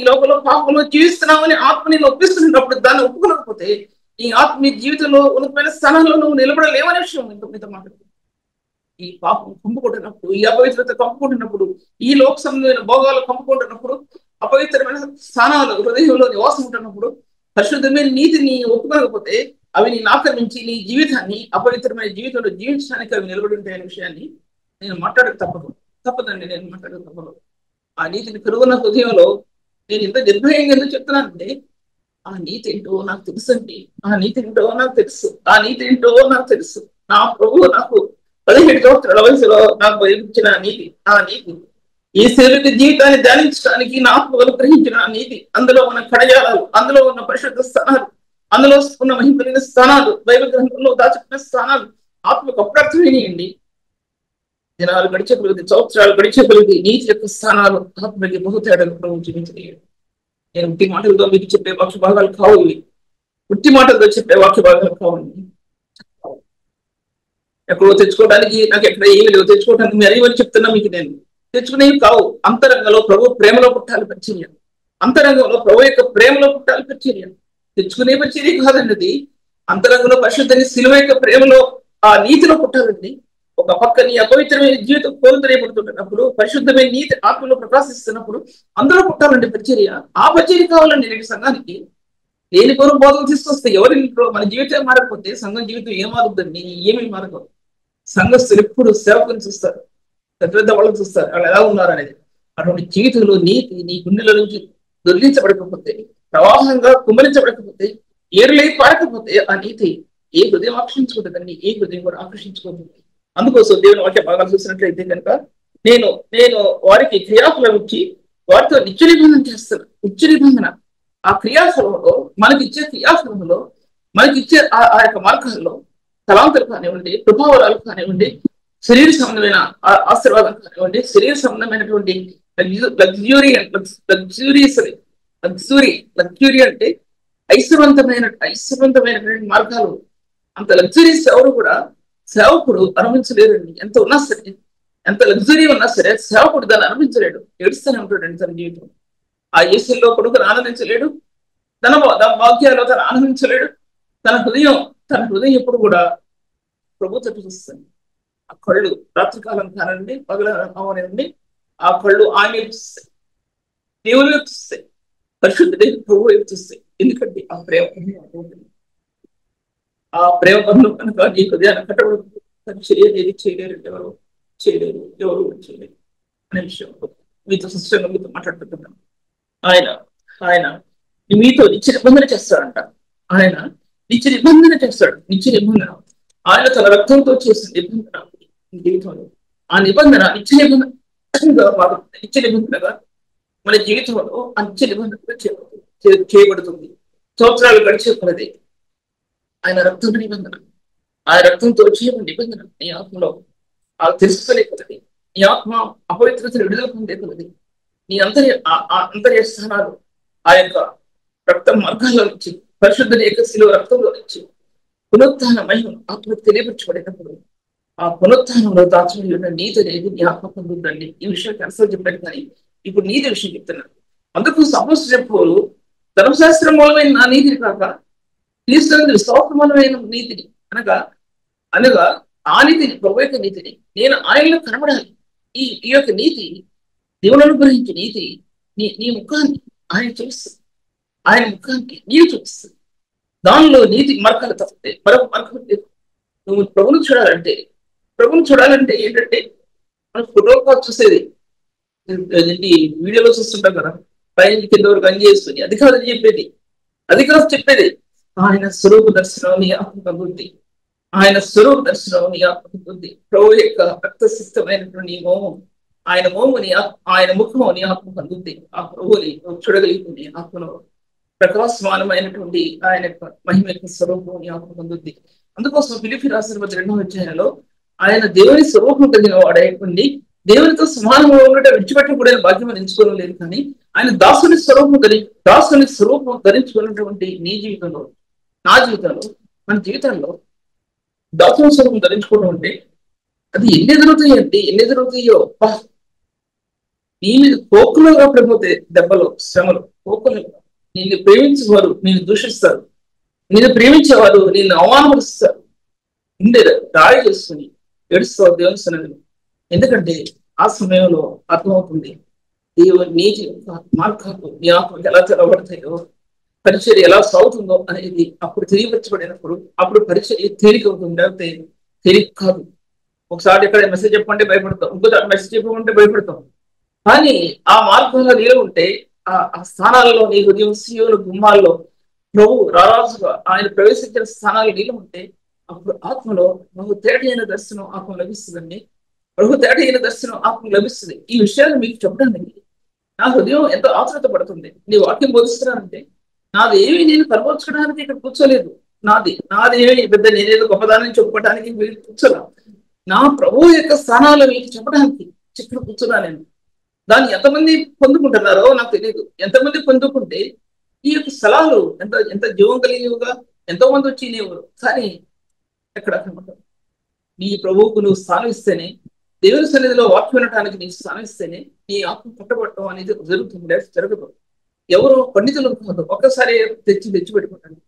ఈ లోకంలో పాపంలో జీవిస్తున్నామని ఆత్మని ఒప్పిస్తున్నప్పుడు దాన్ని ఒప్పుకోలేకపోతే ఈ ఆత్మీయ జీవితంలో ఉన్నతమైన స్థానంలో నువ్వు నిలబడలేవనే విషయం మీతో మాట్లాడుతుంది. ఈ పాపం కంపుకుంటున్నప్పుడు, ఈ అపవిత్రత కంపుకుంటున్నప్పుడు, ఈ లోక సంబంధమైన భోగాలు కంపుకుంటున్నప్పుడు, అపవిత్రమైన స్థానాలు హృదయంలో నివాసం ఉంటున్నప్పుడు, పరిశుద్ధమైన నీతిని ఒప్పుకోకపోతే అవి నేను ఆక్రమించి నీ జీవితాన్ని అపవిత్రమైన జీవితంలో జీవించడానికి అవి నిలబడి ఉంటాయనే విషయాన్ని నేను మాట్లాడక తప్పదండి, నేను మాట్లాడక తప్పదు. ఆ నీతిని కనుగొన్న హృదయంలో నేను ఇంత నిర్భయంగా ఎందుకు చెప్తున్నానంటే, ఆ నీతి ఏంటో నాకు తెలుసు అండి. ఆ నీతి ఏంటో నాకు తెలుసు. ఆ నీతి ఏంటో నాకు తెలుసు. నా ప్రభువు నాకు 17 సంవత్సరాల వయసులో నాకు బోధించిన నీతి, ఆ నీతి ఈ శరీర జీవితాన్ని ధ్యానించడానికి నా ఆత్మ అనుగ్రహించిన ఆ నీతి, అందులో ఉన్న కడజాలాలు, అందులో ఉన్న పరిశుద్ధ స్థానాలు, అందులో ఉన్న మహిమలిన స్థానాలు, బైబిల్ గ్రంథంలో దాచుకున్న స్థానాలు ఆత్మకు అప్రాప్తమైనయండి. దినాలు గడిచే కొలది, సంవత్సరాలు గడిచే కొలది నీతి యొక్క స్థానాలు ఆత్మకి బహుతేడాలు ప్రభు చూపించలేడు. నేను ఉట్టి మాటలతో మీకు చెప్పే వాక్య భాగాలు కావు ఇవి. ఉట్టి మాటలతో చెప్పే వాక్య భాగాలు కావండి. ఎక్కడో తెచ్చుకోవడానికి నాకు ఎక్కడ ఏమి లేవు, తెచ్చుకోవడానికి మీరు అయ్యని చెప్తున్నా మీకు. నేను తెచ్చుకునేవి కావు. అంతరంగంలో ప్రభు ప్రేమలో పుట్టాలి పరిచర్య. అంతరంగంలో ప్రభు యొక్క ప్రేమలో పుట్టాలి పరిచర్య. తెచ్చుకునే పరిచర్య కాదండి అది. అంతరంగంలో పరిశుద్ధని శిలువ యొక్క ప్రేమలో, ఆ నీతిలో పుట్టాలండి. ఒక పక్క నీ అపవిత్రమైన జీవితం కోరుతరేపడుతున్నప్పుడు పరిశుద్ధమైన నీతి ఆత్మలో ప్రకాశిస్తున్నప్పుడు అందులో పుట్టాలండి పరిచర్య. ఆ పరిచర్య కావాలండి నేటి సంఘానికి. లేని కోరు బోధలు తీసుకొస్తే ఎవరింట్లో మన జీవితం మారకపోతే సంఘం జీవితం ఏమారుద్దండి? ఏమీ మారదు. సంఘస్థులు ఎప్పుడు సేవకుని చూస్తారు, పెద్ద పెద్ద వాళ్ళని చూస్తారు, వాళ్ళు ఎలా ఉన్నారు అనేది. అటువంటి జీవితంలో నీతి నీ గుండెల నుంచి దొర్లించబడకపోతే, ప్రవాహంగా కుమ్మరించబడకపోతే, ఏరులై పారకపోతే ఆ నీతి ఏ హృదయం ఆకర్షించుకుంటుందండి? ఏ హృదయం కూడా ఆకర్షించుకోతుంది. అందుకోసం దేవుని వాక్య భాగాలు చూసినట్లయితే కనుక నేను నేను వారికి క్రియాఫలం ఇచ్చి వారితో నిత్య నిబంధన చేస్తాను. నిత్య నిబంధన ఆ క్రియాఫలంలో, మనకిచ్చే క్రియాఫలంలో, మనకిచ్చే ఆ యొక్క మార్గాల్లో తలాంతలు కానివ్వండి, ప్రభావరాలు కానివ్వండి, శరీర సంబంధమైన ఆశీర్వాదం కానివ్వండి, శరీర సంబంధమైనటువంటి లగ్జరీ అంటే ఐశ్వర్యవంతమైనటువంటి మార్గాలు. అంత లగ్జరీస్ ఎవరు కూడా సేవకుడు అనుభవించలేరండి. ఎంత ఉన్నా సరే, ఎంత లగ్జరీ ఉన్నా సరే సేవకుడు దాన్ని అనుభవించలేడు. ఏడుస్తూనే ఉంటాడండి తన జీవితం. ఆ ఏసీల్లో కొడుకును ఆనందించలేడు, తన వాక్యాల్లో తను ఆనందించలేడు. తన హృదయం ఎప్పుడు కూడా ప్రభుత్వం చూస్తుంది. ఆ కళ్ళు రాత్రికాలం కానండి, పగల అవనండి, ఆ కళ్ళు ఆయన చూస్తాయి, దేవుని చూస్తాయి, పరిశుద్ధుడే ప్రభు చూస్తాయి. ఎందుకంటే ఆ ప్రేమ పనులు కనుక నీ హృదయాన్ని కట్టబడి తను చేయలేదు, ఎవరు చేయలేరు అనే విషయం మీతో స్పష్టంగా మీతో మాట్లాడుతున్నాను. ఆయన మీతో నిత్య నిబంధన చేస్తాడంట. ఆయన నిత్య నిబంధన చేస్తాడు. నిత్య నిబంధన ఆయన తన రక్తంతో చేసిన నిబంధన జీవితంలో. ఆ నిబంధన నిత్య నిబంధనగా మన జీవితంలో నిత్య నిబంధనగా చేయబడుతుంది. సంవత్సరాలు గడిచే కొలది ఆయన రక్తం నిబంధన, ఆయన రక్తంతో చేయబడిన నిబంధన నీ ఆత్మలో తెలుసుకునే కొలది, నీ ఆత్మ అపవిత్రతను విడుదల పొందే కొలది, నీ అంతర్య స్థానాలు ఆ యొక్క రక్తం మార్గాల్లో నుంచి, పరిశుద్ధుని యొక్క శిలువ రక్తంలో నుంచి పునరుత్థాన మహిమ ఆత్మకు తెలియపరచబడినప్పుడు ఆ పునరుత్థానంలో దాచుకుని ఉన్న నీతి అనేది నీ ఆత్మ పొందుతుందండి. ఈ విషయం కనసారి చెప్పాను, కానీ ఇప్పుడు నీతి విషయం చెప్తున్నాను. అందుకు అపోస్తలుడు చెప్పారు, ధర్మశాస్త్రం మూలమైన నా నీతిని కాక క్రీస్తు విశ్వాసమూలమైన నీతిని అనగా ఆ నీతిని, ప్రభు యొక్క నీతిని నేను ఆయనలో కనబడాలి. ఈ యొక్క నీతి, దేవుని అనుగ్రహించే నీతి నీ ముఖాన్ని ఆయన చూస్తుంది, ఆయన ముఖానికి నీవు చూస్తుంది. దానిలో నీతి మరకలు తప్పితే మరొక మరకలు లేదు. నువ్వు ప్రభుని చూడాలంటే ఏంటంటే మనం ఫోటోలు చూసేది వీడియోలో చూస్తుంటాం కదా, పైన కింద వరకు అన్ని చేస్తుంది. అది కాదు చెప్పేది, ఆయన స్వరూప దర్శనం నీ ఆత్మ పొందుద్ది. ఆయన స్వరూప దర్శనం నీ ఆత్మ పొందుద్ది. ప్రభు యొక్క రక్తసిద్ధమైనటువంటి మోమం, ఆయన మోముని, ఆయన ముఖము నీ ఆత్మ పొందుద్ది. ఆ ప్రభువుని చూడగలుగుతుంది. ఆత్మలో ప్రకాశమానమైనటువంటి ఆయన యొక్క మహిమ యొక్క స్వరూపం నీ ఆత్మ పొందుద్ది. అందుకోసం ఫిలిప్పీ రాసిన 2వ అధ్యాయంలో ఆయన దేవుని స్వరూపం కలిగిన వాడైపోయింది. దేవునితో సమానంగా ఉండటం విడిచిపెట్టకూడని భాగ్యం ఎంచుకోవడం లేదు, కానీ ఆయన దాసుని స్వరూపం ధరించుకున్నటువంటి నీ జీవితంలో, నా జీవితంలో, మన జీవితంలో దాసుని స్వరూపం ధరించుకోవడం అంటే అది ఎన్ని ఎదురవుతాయో నీ మీద కోకులుగా పడిపోతే దెబ్బలు, శ్రమలు, కోకులుగా. నిన్ను ప్రేమించేవారు నిన్ను దూషిస్తారు, నిన్ను ప్రేమించేవారు నిన్ను అవమానపరుస్తారు, ఉండే దాడి చేసుకుని ఏడుస్తావు దేవుని సన్నిధిలో. ఎందుకంటే ఆ సమయంలో అర్థమవుతుంది దేవుని నీతి మార్గాలు నీ ఆత్మకి ఎలా తెరవబడతాయో, పరిచర్య ఎలా సాగుతుందో అనేది అప్పుడు తెలియపరచబడినప్పుడు అప్పుడు పరిచర్య తేలిక అవుతుంది, లేకపోతే తేలిక కాదు. ఒకసారి ఇక్కడ మెసేజ్ చెప్పమంటే భయపడతాం, ఇంకోసారి మెసేజ్ చెప్పమంటే భయపడతాం. కానీ ఆ మార్గంలో నీలో ఉంటే ఆ స్థానాల్లో నీ హృదయం సీయోను గుమ్మాల్లో ప్రభు రారాజుగా ఆయన ప్రవేశించిన స్థానాలు నీలో ఉంటే అప్పుడు ఆత్మలో బహు తేటైన దర్శనం ఆత్మ లభిస్తుందండి. బహు తేటైన దర్శనం ఆత్మ లభిస్తుంది. ఈ విషయాలు మీకు చెప్పడానికి నా హృదయం ఎంతో ఆతృత పడుతుంది. నీ వాక్యం బోధిస్తున్నానంటే నాది ఏమి నేను కనబర్చడానికి ఇక్కడ కూర్చోలేదు. నాది ఏమి పెద్ద నేనేదో గొప్పదాన్ని చెప్పుకోవడానికి మీరు కూర్చోరా. నా ప్రభువు యొక్క స్థానాలు మీకు చెప్పడానికి ఇక్కడ కూర్చున్నా నేను. దాన్ని ఎంతమంది పొందుకుంటున్నారో నాకు తెలియదు. ఎంతమంది పొందుకుంటే ఈ యొక్క స్థలాలు ఎంత ఎంత జీవం కలిగినవిగా ఎంతో మంది వచ్చి నీవు, కానీ ఎక్కడ కనబడతావు. నీ ప్రభువుకు నువ్వు స్థానం ఇస్తేనే, దేవుని సన్నిధిలో వాక్యం వినడానికి నీకు స్థానం ఇస్తేనే నీ ఆత్మ పట్టబడటం అనేది జరుగుతుంది, లేదా జరగదు. ఎవరో పండితులు కాదు, ఒక్కసారి తెచ్చి పెట్టుకుంటాను.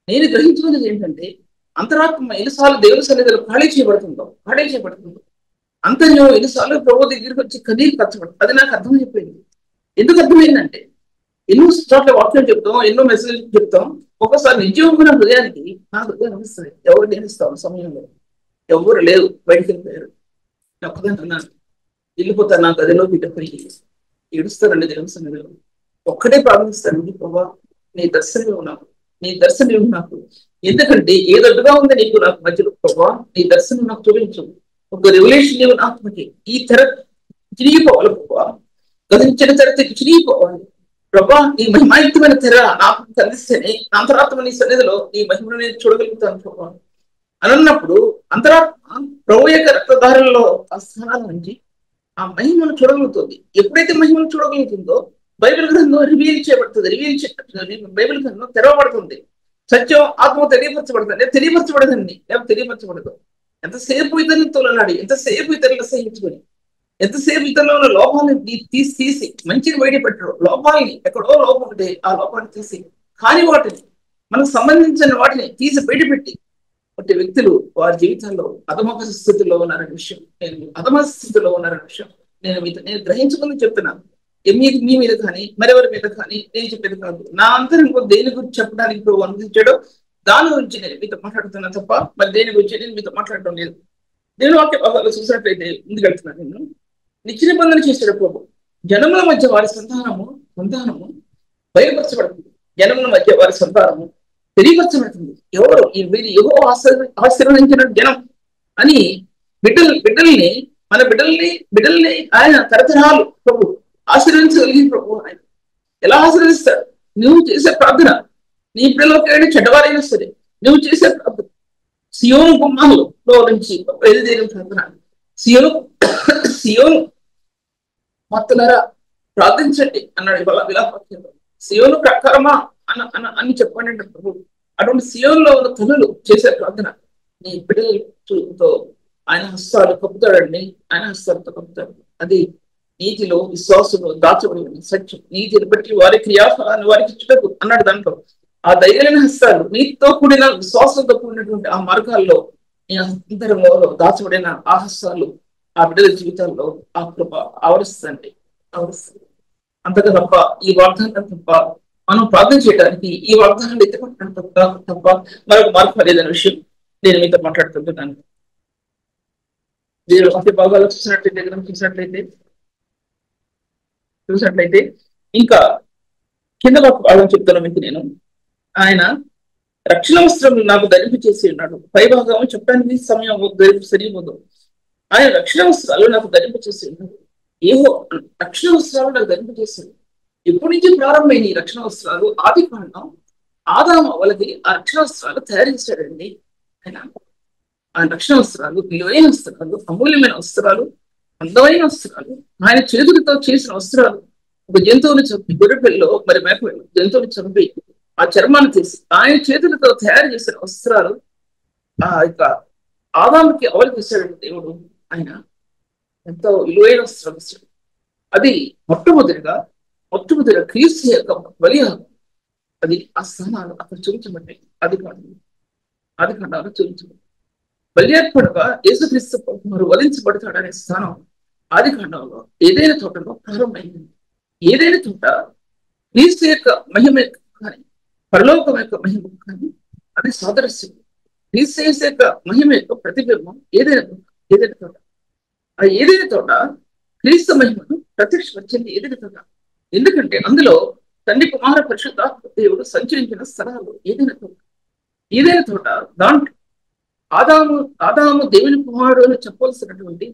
నేను గ్రహించుకున్నది ఏంటంటే అంతరాత్మ ఎన్నిసార్లు దేవుని సన్నిధిలో ఖాళీ చేయబడుతుందో అంతర్యం ఎన్నిసార్లు ప్రభు దగ్గరికి వచ్చి కన్నీరు కచ్చబడుతుంది. అది నాకు అర్థమైపోయింది. ఎందుకు అర్థమైందంటే ఎన్నో చోట్ల వాక్యం చెప్తాం, ఎన్నో మెసేజ్ చెప్తాం. ఒకసారి నిజమైన హృదయానికి నా హృదయం అనిపిస్తుంది. ఎవరు నేనిస్తాను సమయంలో ఎవరు లేరు, బయటికి వెళ్ళిపోయారు. ఒక్కదాన్ని అన్నాను, వెళ్ళిపోతాను నా గదిలో బిడ్డపోయి ఏడుస్తానండి దేవుని సన్నిధిలో. ఒక్కటే ప్రార్థిస్తానండి, ప్రభా నీ దర్శనం నాకు. ఎందుకంటే ఏదొడ్డుగా ఉంది నీకు నాకు మధ్యలో, ప్రభా నీ దర్శనం నాకు చూపించు. ఒక రెవల్యూషన్ నీవు ఆత్మకి ఈ తెర చిరిగిపోవాలి ప్రభా, గతించిన తెర చిరిగిపోవాలి ప్రభా. నీ మహిమాయుక్తమైన తెర నాకు కలిస్తేనే అంతరాత్మ నీ సన్నిధిలో నీ మహిమను నేను చూడగలుగుతాను ప్రభా అని అన్నప్పుడు అంతరాత్మ ప్రభు యొక్క రక్తధారంలో ఆ స్థానాల నుంచి ఆ మహిమను చూడగలుగుతుంది. ఎప్పుడైతే మహిమను చూడగలుగుతుందో బైబిల్ గ్రంథం రివీల్ చేయబడుతుంది, బైబిల్ గ్రంథం తెరవబడుతుంది. సత్యం ఆత్మ తెలియపరచబడదండి, లేకపోతే తెలియపరచబడదు. ఎంతసేపు ఇతరులతో ఉన్నాడు, ఎంతసేపు ఇతరులు సహించుకొని, ఎంతసేపు ఇతరులో ఉన్న లోపాలని తీసి మంచిని బయటపెట్టరు. లోపాలని ఎక్కడో లోపం ఉంటే ఆ లోపాన్ని తీసి, కాని వాటిని మనకు సంబంధించిన వాటిని తీసి బయటపెట్టి అంటే వ్యక్తులు వారి జీవితంలో అధమ స్థితిలో ఉన్నారనే విషయం, నేను గ్రహించుకుని చెప్తున్నాను. మీ మీద కానీ మరెవరి మీద కానీ నేను చెప్పేది కాదు. నా అంతరం దేని గురించి చెప్పడానికి ప్రభు అనుమతించాడో దాని గురించి నేను మీతో మాట్లాడుతున్నా తప్ప మరి దేని గురించి నేను మీతో మాట్లాడటం లేదు. నేను వాక్య భాగాలు చూసినట్లయితే ముందుకెళ్తున్నాను. నేను నిత్య నిబంధన చేశాడు ప్రభు. జనముల మధ్య వారి సంతానము బయలుపరచబడుతుంది. జనముల మధ్య వారి సంతానము తెలియపరచబడుతుంది. ఎవరు వీరు ఏవో ఆశీర్వదించిన జనం అని మన బిడ్డల్ని ఆయన తరతరాలు ప్రభు ఆశీర్వదించగలిగిన ప్రభు. ఆయన ఎలా ఆశీర్వదిస్తాడు? నువ్వు చేసే ప్రార్థన, నీ బిడ్డలోకి చెడ్డవారైనా సరే నువ్వు చేసే ప్రార్థన, సియోను గుమ్మాలలో నుంచి బయలుదేరిన ప్రార్థన, సియోను మొత్తలరా ప్రార్థించండి అన్నాడు విలాపవాక్యంలో. సియోను ప్రకారమా అని చెప్పండి అంటే ప్రభు. అటువంటి సియోనులో ఉన్న తనులు చేసే ప్రార్థన నీ బిడ్డలతో ఆయన హస్తాలు కప్పుతాడండి, ఆయన హస్తాలతో కప్పుతాడు. అది నీతిలో విశ్వాసంలో దాచబడి సత్యం. నీతిని బట్టి వారి క్రియాఫలాన్ని వారికి ఇచ్చుటకు అన్నాడు. దాంట్లో ఆ దైవమైన హస్తాలు నీతితో కూడిన విశ్వాసంతో కూడినటువంటి ఆ మార్గాల్లో నీ అంతరంలో దాచబడిన ఆ హస్తాలు ఆ బిడ్డల జీవితాల్లో ఆ కృప ఆవరిస్తుంది. అంతగా తప్ప ఈ వాగ్దానం తప్ప మనం ప్రార్థన చేయడానికి ఈ వాగ్దానాలు ఎత్తుకుంటాం తప్ప మరొక మార్పు లేదనే విషయం నేను మీతో మాట్లాడుతుంటున్నాను. మీరు అతి భాగాలు చూసినట్లయితే ఇంకా కింద భాగం చెప్తాను మీకు నేను. ఆయన రక్షణ వస్త్రం నాకు ధరింపు చేసి ఉన్నాడు. పై భాగం చెప్పడానికి సమయం సరిపోదు. ఆయన రక్షణ వస్త్రాలు నాకు ధరింపు చేసి ఉన్నాడు. ఏహో రక్షణ వస్త్రాలు నాకు ధరింపు చేశాడు. ఎప్పటి నుంచి ప్రారంభమైన ఈ రక్షణ వస్త్రాలు? ఆది కాండం ఆదాము వాళ్ళకి ఆ రక్షణ వస్త్రాలు తయారు చేశాడండి. ఆయన రక్షణ వస్త్రాలు విలువైన వస్త్రాలు, అమూల్యమైన వస్త్రాలు, అందమైన వస్త్రాలు, ఆయన చేతులతో చేసిన వస్త్రాలు. ఒక జంతువుని చంపి, గొర్రెపిల్లో మరి మేకపిల్ల జంతువుని చంపి ఆ చర్మాన్ని తీసి ఆయన చేతులతో తయారు చేసిన వస్త్రాలు ఆ యొక్క ఆదాముకి అవలు చేశాడండి దేవుడు. ఆయన ఎంతో విలువైన వస్త్రాలు ఇస్తాడు. అది మొట్టమొదటిగా క్రీస్తు యొక్క బలియాగం. అది ఆ స్థానాలు అక్కడ చూపించబడ్డాయి. అది కాండాలు చూపించబడ్డాయి. బలియార్పణగా యేసుక్రీస్తు మరి వధించబడతాడనే స్థానం ఆది కాండంలో ఏదైనా తోటలో ప్రారంభమైంది. ఏదైనా తోట క్రీస్తు యొక్క మహిమ కానీ పరలోకం యొక్క మహిమ కానీ అది సాదృశ్యం. క్రీస్తు యేసు యొక్క మహిమ యొక్క ప్రతిబింబం ఏదైనా తోట. ఆ ఏదైనా తోట క్రీస్తు మహిమను ప్రత్యక్షపరిచింది ఏదైనా తోట. ఎందుకంటే అందులో తండ్రి కుమార పరిశుద్ధాత్మ దేవుడు సంచరించిన స్థలాలు ఏదైనా తోట దాంట్లో ఆదాము దేవుని కుమారుడు అని చెప్పినటువంటి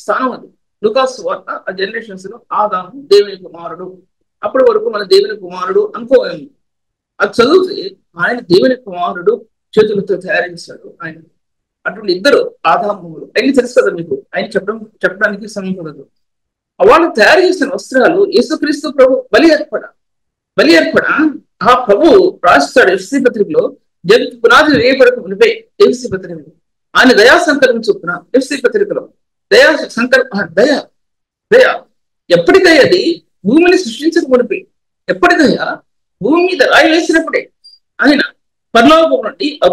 స్థానం అది. లూకాసు వార్త ఆ జనరేషన్స్ లో ఆదాము దేవుని కుమారుడు, అప్పటి వరకు మన దేవుని కుమారుడు అనుకోవాలి. అది చదివితే ఆయన దేవుని కుమారుడు చేతులతో తయారు చేశాడు ఆయన. అటువంటి ఇద్దరు ఆదాములు ఆయన తెలుసు కదా మీకు, ఆయన చెప్పడానికి సమయం కలదు. వాళ్ళు తయారు చేసిన వస్త్రాలు యేసుక్రీస్తు ప్రభు బలి అర్పణ ఆ ప్రభు రాస్తాడు ఎఫ్సీ పత్రికలో, జగత్ పునాది వేయబడక మునిపే ఎఫ్సీ పత్రికలో ఆయన దయా సంకల్పం చొప్పున ఎఫ్సీ పత్రికలో దయ ఎప్పటికయ్యది భూమిని సృష్టించక మునిపే, ఎప్పటికయ్యా భూమి మీద రాయి వేసినప్పుడే ఆయన పరలోకం నుండి ఆ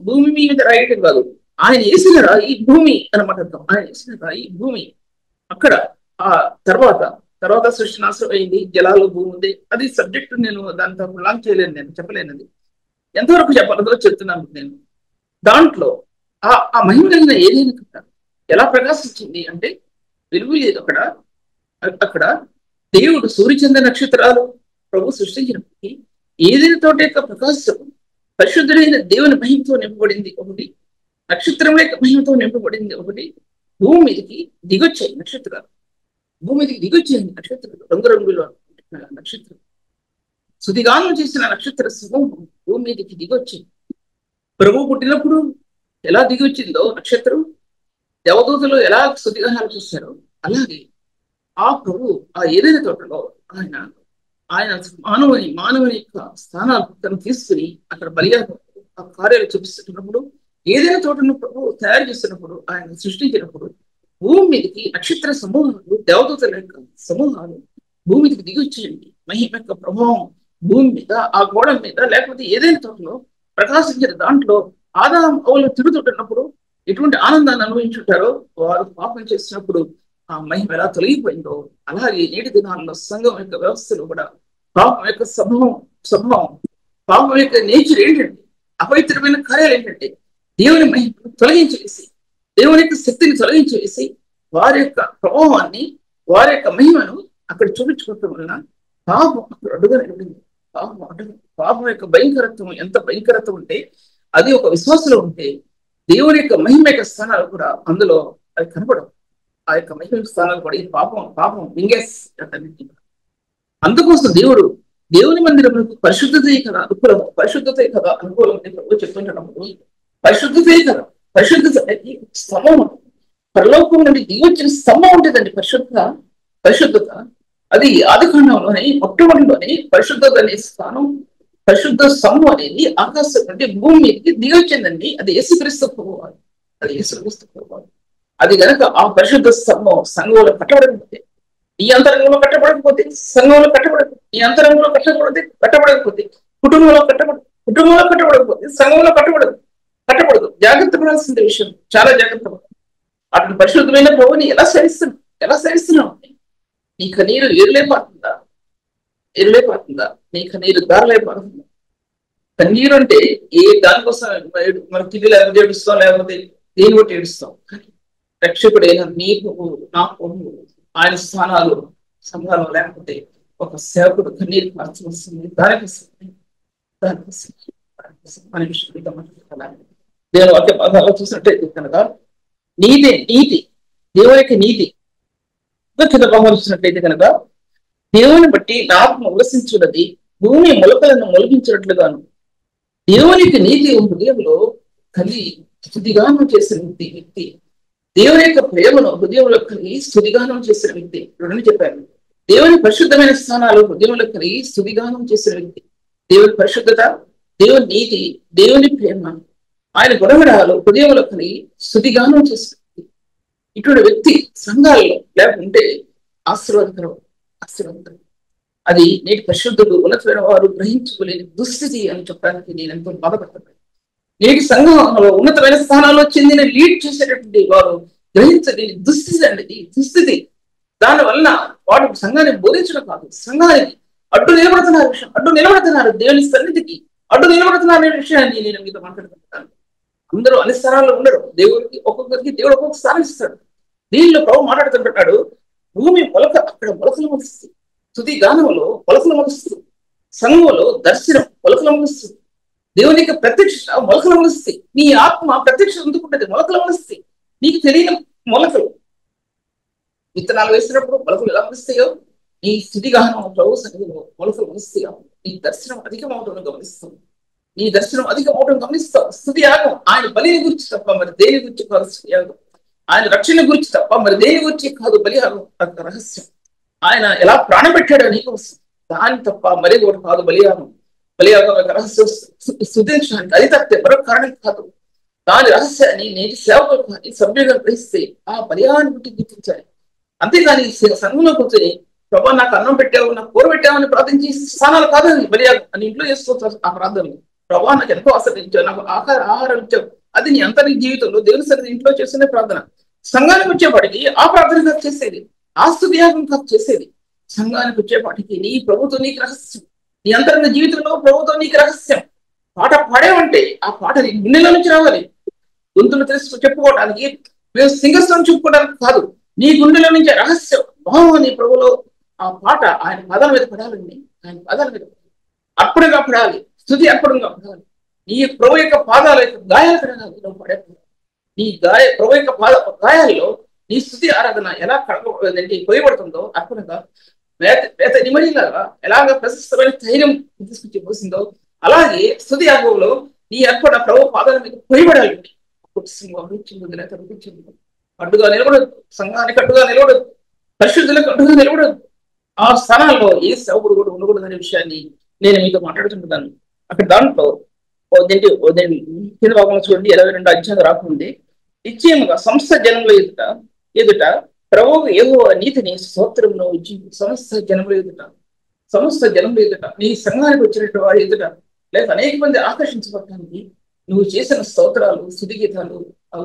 భూమి మీద రాయటం కాదు, ఆయన వేసిన రాయి భూమి అనమాట. ఆయన వేసిన రాయి భూమి. అక్కడ ఆ తర్వాత సృష్టి నాశనం అయింది, జలాలు భూమి ఉంది. అది సబ్జెక్ట్ నేను దాంతో లాంచ్ చేయలేను, నేను చెప్పలేనది. ఎంతవరకు చెప్పాలో చెప్తున్నాను నేను. దాంట్లో ఆ మహిమ కలిగిన ఏదైనా ఎలా ప్రకాశించింది అంటే వెలుగు లేదు అక్కడ దేవుడు సూర్యచంద్ర నక్షత్రాలు ప్రభు సృష్టించినప్పటికీ ఏదైనా తోట యొక్క ప్రకాశం పరిశుద్ధుడైన దేవుని మహిమతో నింపబడింది ఒకటి, నక్షత్రముల యొక్క మహిమతో నింపబడింది ఒకటి. భూమి మీదకి దిగొచ్చాయి నక్షత్రాలు, రంగురంగుల నక్షత్రం, సుదిగానం చేసిన నక్షత్ర సమూహం భూమి మీదకి దిగొచ్చింది. ప్రభు పుట్టినప్పుడు ఎలా దిగొచ్చిందో నక్షత్రం, దేవదూతలు ఎలా సుదిగానాలు చూస్తారో అలాగే ఆ ప్రభు ఆ ఏదైనా తోటలో ఆయన మానవుని యొక్క స్థానాలు తను తీసుకుని అక్కడ ఆ కార్యాలు చూపిస్తున్నప్పుడు, ఏదైనా తోటను ప్రభు తయారు చేస్తున్నప్పుడు, ఆయన సృష్టించినప్పుడు భూమి మీదకి నక్షత్ర సమూహాలు, దేవదూతల యొక్క సమూహాలు భూమి మీదకి దిగి వచ్చేయండి. మహిమ యొక్క ప్రభావం భూమి మీద, ఆ గోడ మీద, లేకపోతే ఏదైనా తోటలో ప్రకాశించిన దాంట్లో ఆదాము హవ్వలు తిరుగుతుంటున్నప్పుడు ఎటువంటి ఆనందాన్ని అనుభవించుంటారో, వారు పాపం చేసినప్పుడు ఆ మహిమ ఎలా తొలగిపోయిందో అలాగే నేటి దినాల్లో సంఘం యొక్క వ్యవస్థలు కూడా పాపం యొక్క స్వభావం పాపం యొక్క నేచర్ ఏంటంటే, అపవిత్రమైన కార్యాలు ఏంటంటే దేవుని మహిమను తొలగించేసి, దేవుని యొక్క శక్తిని తొలగించేసి వారి యొక్క ప్రభావాన్ని, వారి యొక్క మహిమను అక్కడ చూపించుకోవటం వలన పాపం అక్కడ అడ్డుగా నిలబడింది. పాపం యొక్క భయంకరత్వం ఎంత భయంకరత్వం ఉంటే అది ఒక విశ్వాసంలో ఉంటే దేవుని యొక్క మహిమ యొక్క స్థానాలు కూడా అందులో అది కనపడవు. ఆ యొక్క మహిమ స్థానాలు కూడా ఇది పాపం వింగేస్. అందుకోసం దేవుని మందిరములకు పరిశుద్ధతే కదా అనుకూలం ప్రభు చెప్తుంటున్నప్పుడు పరిశుద్ధత స్తంభం, పరలోకం నుండి దిగొచ్చిన స్తంభం ఉంటుందండి పరిశుద్ధత. అది ఆదికాండంలోనే మొట్టమొదటిలోనే పరిశుద్ధత అనే స్థానం, పరిశుద్ధ స్తంభం అనేది ఆకాశం నుండి భూమి మీదకి దిగొచ్చిందండి. అది యేసుక్రీస్తు ప్రభువారు, అది కనుక ఆ పరిశుద్ధ స్తంభం సంఘంలో కట్టబడకపోతే, ఈ అంతరంగంలో కట్టబడకపోతే, సంఘంలో ఈ అంతరంగంలో కట్టబడకపోతే, కుటుంబంలో కట్టబడకపోతే, సంఘంలో కట్టబడదు. జాగ్రత్త పడాల్సిన విషయం, చాలా జాగ్రత్త పడాలి. అటు పరిశుద్ధమైన ప్రభుని ఎలా సరిస్తున్నావు? నీ కన్నీరు ఏరులే పారుతుందా? నీ కన్నీరు దారులే పారుతుందా? కన్నీరు అంటే ఏ దానికోసం మన కిల్లి లేకపోతే ఏడుస్తాం, లేకపోతే దేని బట్టి ఏడుస్తాం. రక్షకుడైన నీ ప్రభు, నా ప్రభు, ఆయన స్థానాలు సంఘాలు లేకపోతే ఒక సేవకుడు కన్నీరు మార్చి వస్తుంది. దానికోసం మన విషయం దేవుని వాక్య భాగాలు చూసినట్టయితే కనుక నీతి దేవుని యొక్క నీతి కింద భాగాలు చూసినట్లయితే కనుక దేవుని బట్టి ఆత్మ ఉల్లసించున్నది, భూమి మొలకలను మొలిగించినట్లుగాను దేవునికి నీతి హృదయంలో కలిగి స్తుతిగానం చేసిన వ్యక్తి, దేవుని యొక్క ప్రేమను హృదయంలో కలిగి స్తుతిగానం చేసిన వ్యక్తి. రెండు చెప్పాను. దేవుని పరిశుద్ధమైన స్థానాలు హృదయంలో కలిగి స్తుతిగానం చేసిన వ్యక్తి, దేవుని పరిశుద్ధత, దేవుని నీతి, దేవుని ప్రేమ, ఆయన గుణగణాలు హృదయంలో కలిగి స్తుతిగానం చేసిన వ్యక్తి. ఇటువంటి వ్యక్తి సంఘాలలో లేకుంటే ఆశీర్వాదకరం. అది నేటి పరిశుద్ధులు ఉన్నతమైన వారు గ్రహించుకోలేని దుస్థితి అని చెప్పడానికి నేను ఎంతో బాధపడతాను. నేటి సంఘంలో ఉన్నతమైన స్థానాల్లో చెందిన లీడ్ చేసేటటువంటి వారు గ్రహించలేని దుస్థితి అండి, దుస్థితి. దానివల్ల వాడు సంఘాన్ని బోధించడం కాదు, సంఘానికి అడ్డు నిలబడుతున్నారు దేవుని సన్నిధికి, అడ్డు నిలబడుతున్నారు అనే విషయాన్ని నేను మీతో మాట్లాడుకుంటున్నాను. అందరూ అన్ని స్థానాల్లో ఉండరు. ఒక్కొక్కరికి దేవుడు ఒక్కొక్క స్థానం ఇస్తాడు. దీనిలో ప్రభు మాట్లాడుతుంటున్నాడు, భూమి మొలక అక్కడ మొలకలు మొలుస్తుంది, తుది గానంలో మొలకలు మొలుస్తుంది, సంఘంలో దర్శనం మొలకలు మొలుస్తుంది, దేవుని యొక్క ప్రత్యక్ష మొలకలు మొలుస్తాయి, నీ ఆత్మ ప్రత్యక్ష అందుకుంటుంది, మొలకలు మొలుస్తాయి. నీకు తెలియని మొలకలు, విత్తనాలు వేసినప్పుడు మొలకలు ఎలా మొలుస్తాయో నీ స్థితి గానం ప్రభు సన్నిధిలో మొలకలు మొలుస్తాయో నీ దర్శనం అధికమవటం గమనిస్తావు. నీ దర్శనం అధికమవటం గమనిస్తావు. స్థుతి యాగం ఆయన బలిని గురించి తప్ప మరి దేని గురించి కాదు స్థుతి యాగం, ఆయన రక్షణ గురించి తప్ప మరి దేని గురించి కాదు బలియాగం. రహస్యం ఆయన ఎలా ప్రాణం పెట్టాడో నీకు దాని తప్ప మరి ఒకటి కాదు బలియాగం. బలియాగం యొక్క రహస్యం స్థుతించడానికి అది తప్పితే మరొక కారణం కాదు. దాని రహస్యాన్ని నేటి సేవకులు కానీ సభ్యులుగా గ్రహిస్తే ఆ బలియాన్ని బట్టి గుర్తించాలి. అంతేగాని సంఘంలో కూర్చొని ప్రభా నాకు అన్నం పెట్టావు, నాకు కూర పెట్టావని ప్రార్థన చేసి స్థానాలు కాదు బలియాగం అని ఇంట్లో చేసుకోవచ్చు. ఆ ప్రార్థనలు ప్రభా నాకు ఎంతో ఆసరించావు, నాకు ఆహారం ఇచ్చావు, అది నీ అంతరి జీవితంలో దేవుని సన్నిధి ఇంట్లో చేస్తున్న ప్రార్థన. సంఘానికి వచ్చేపాటికి ఆ ప్రార్థన కాదు చేసేది, ఆ స్తుతియాగం కాదు చేసేది. సంఘానికి వచ్చేపాటికి నీ ప్రభుత్వం నీకు రహస్యం, నీ అంతరంగ జీవితంలో ప్రభుత్వం నీకు రహస్యం. పాట పాడేవంటే ఆ పాట నీ గుండెలో నుంచి రావాలి. గొంతులు తెలుసు చెప్పుకోవడానికి, మేము సింగస్థం చెప్పుకోవడానికి కాదు, నీ గుండెలో నుంచి రహస్యం నీ ప్రభులో ఆ పాట ఆయన పదాల మీద పడాలండి. ఆయన పదాల మీద అప్పుడుగా పడాలి, స్తుతి అప్పుడుగా పడాలి. నీ ప్రభు యొక్క పాదాల యొక్క గాయాలు కడగాలి. నువ్వు పడే నీ ప్రభు యొక్క గాయాల్లో నీ స్తుతి ఆరాధన ఎలా కొయ్యబడుతుందో అప్పుడుగా వేత నిమడిలాగా ఎలాగ ప్రశస్తమైన ధైర్యం తీసుకొచ్చి పోసిందో అలాగే స్తుతి యాగంలో నీ అర్పణ ప్రభు పాదాల మీద కొయ్యబడాలి. అడ్డుగా నిలబడదు, సంఘానికి అడ్డుగా నిలబడదు, పరిశుద్ధులకు అడ్డుగా నిలబడదు. ఆ స్థానాల్లో ఏ సేవకుడు కూడా ఉండకూడదు అనే విషయాన్ని నేను మీతో మాట్లాడుతుంటున్నాను. అక్కడ దాంట్లో కింద భాగంలో చూడండి, 22 అధ్యాయం రాకుంది. నిశ్చయముగా సమస్త జనముల ఎదుట ప్రభువు యెహోవా నీతిని స్తోత్రమును సమస్త జనముల ఎదుట నీ సంఘానికి వచ్చినట్టు వారి ఎదుట లేక అనేక మంది ఆకర్షించబడటానికి నువ్వు చేసిన స్తోత్రాలు స్తుతి గీతాలు ఆ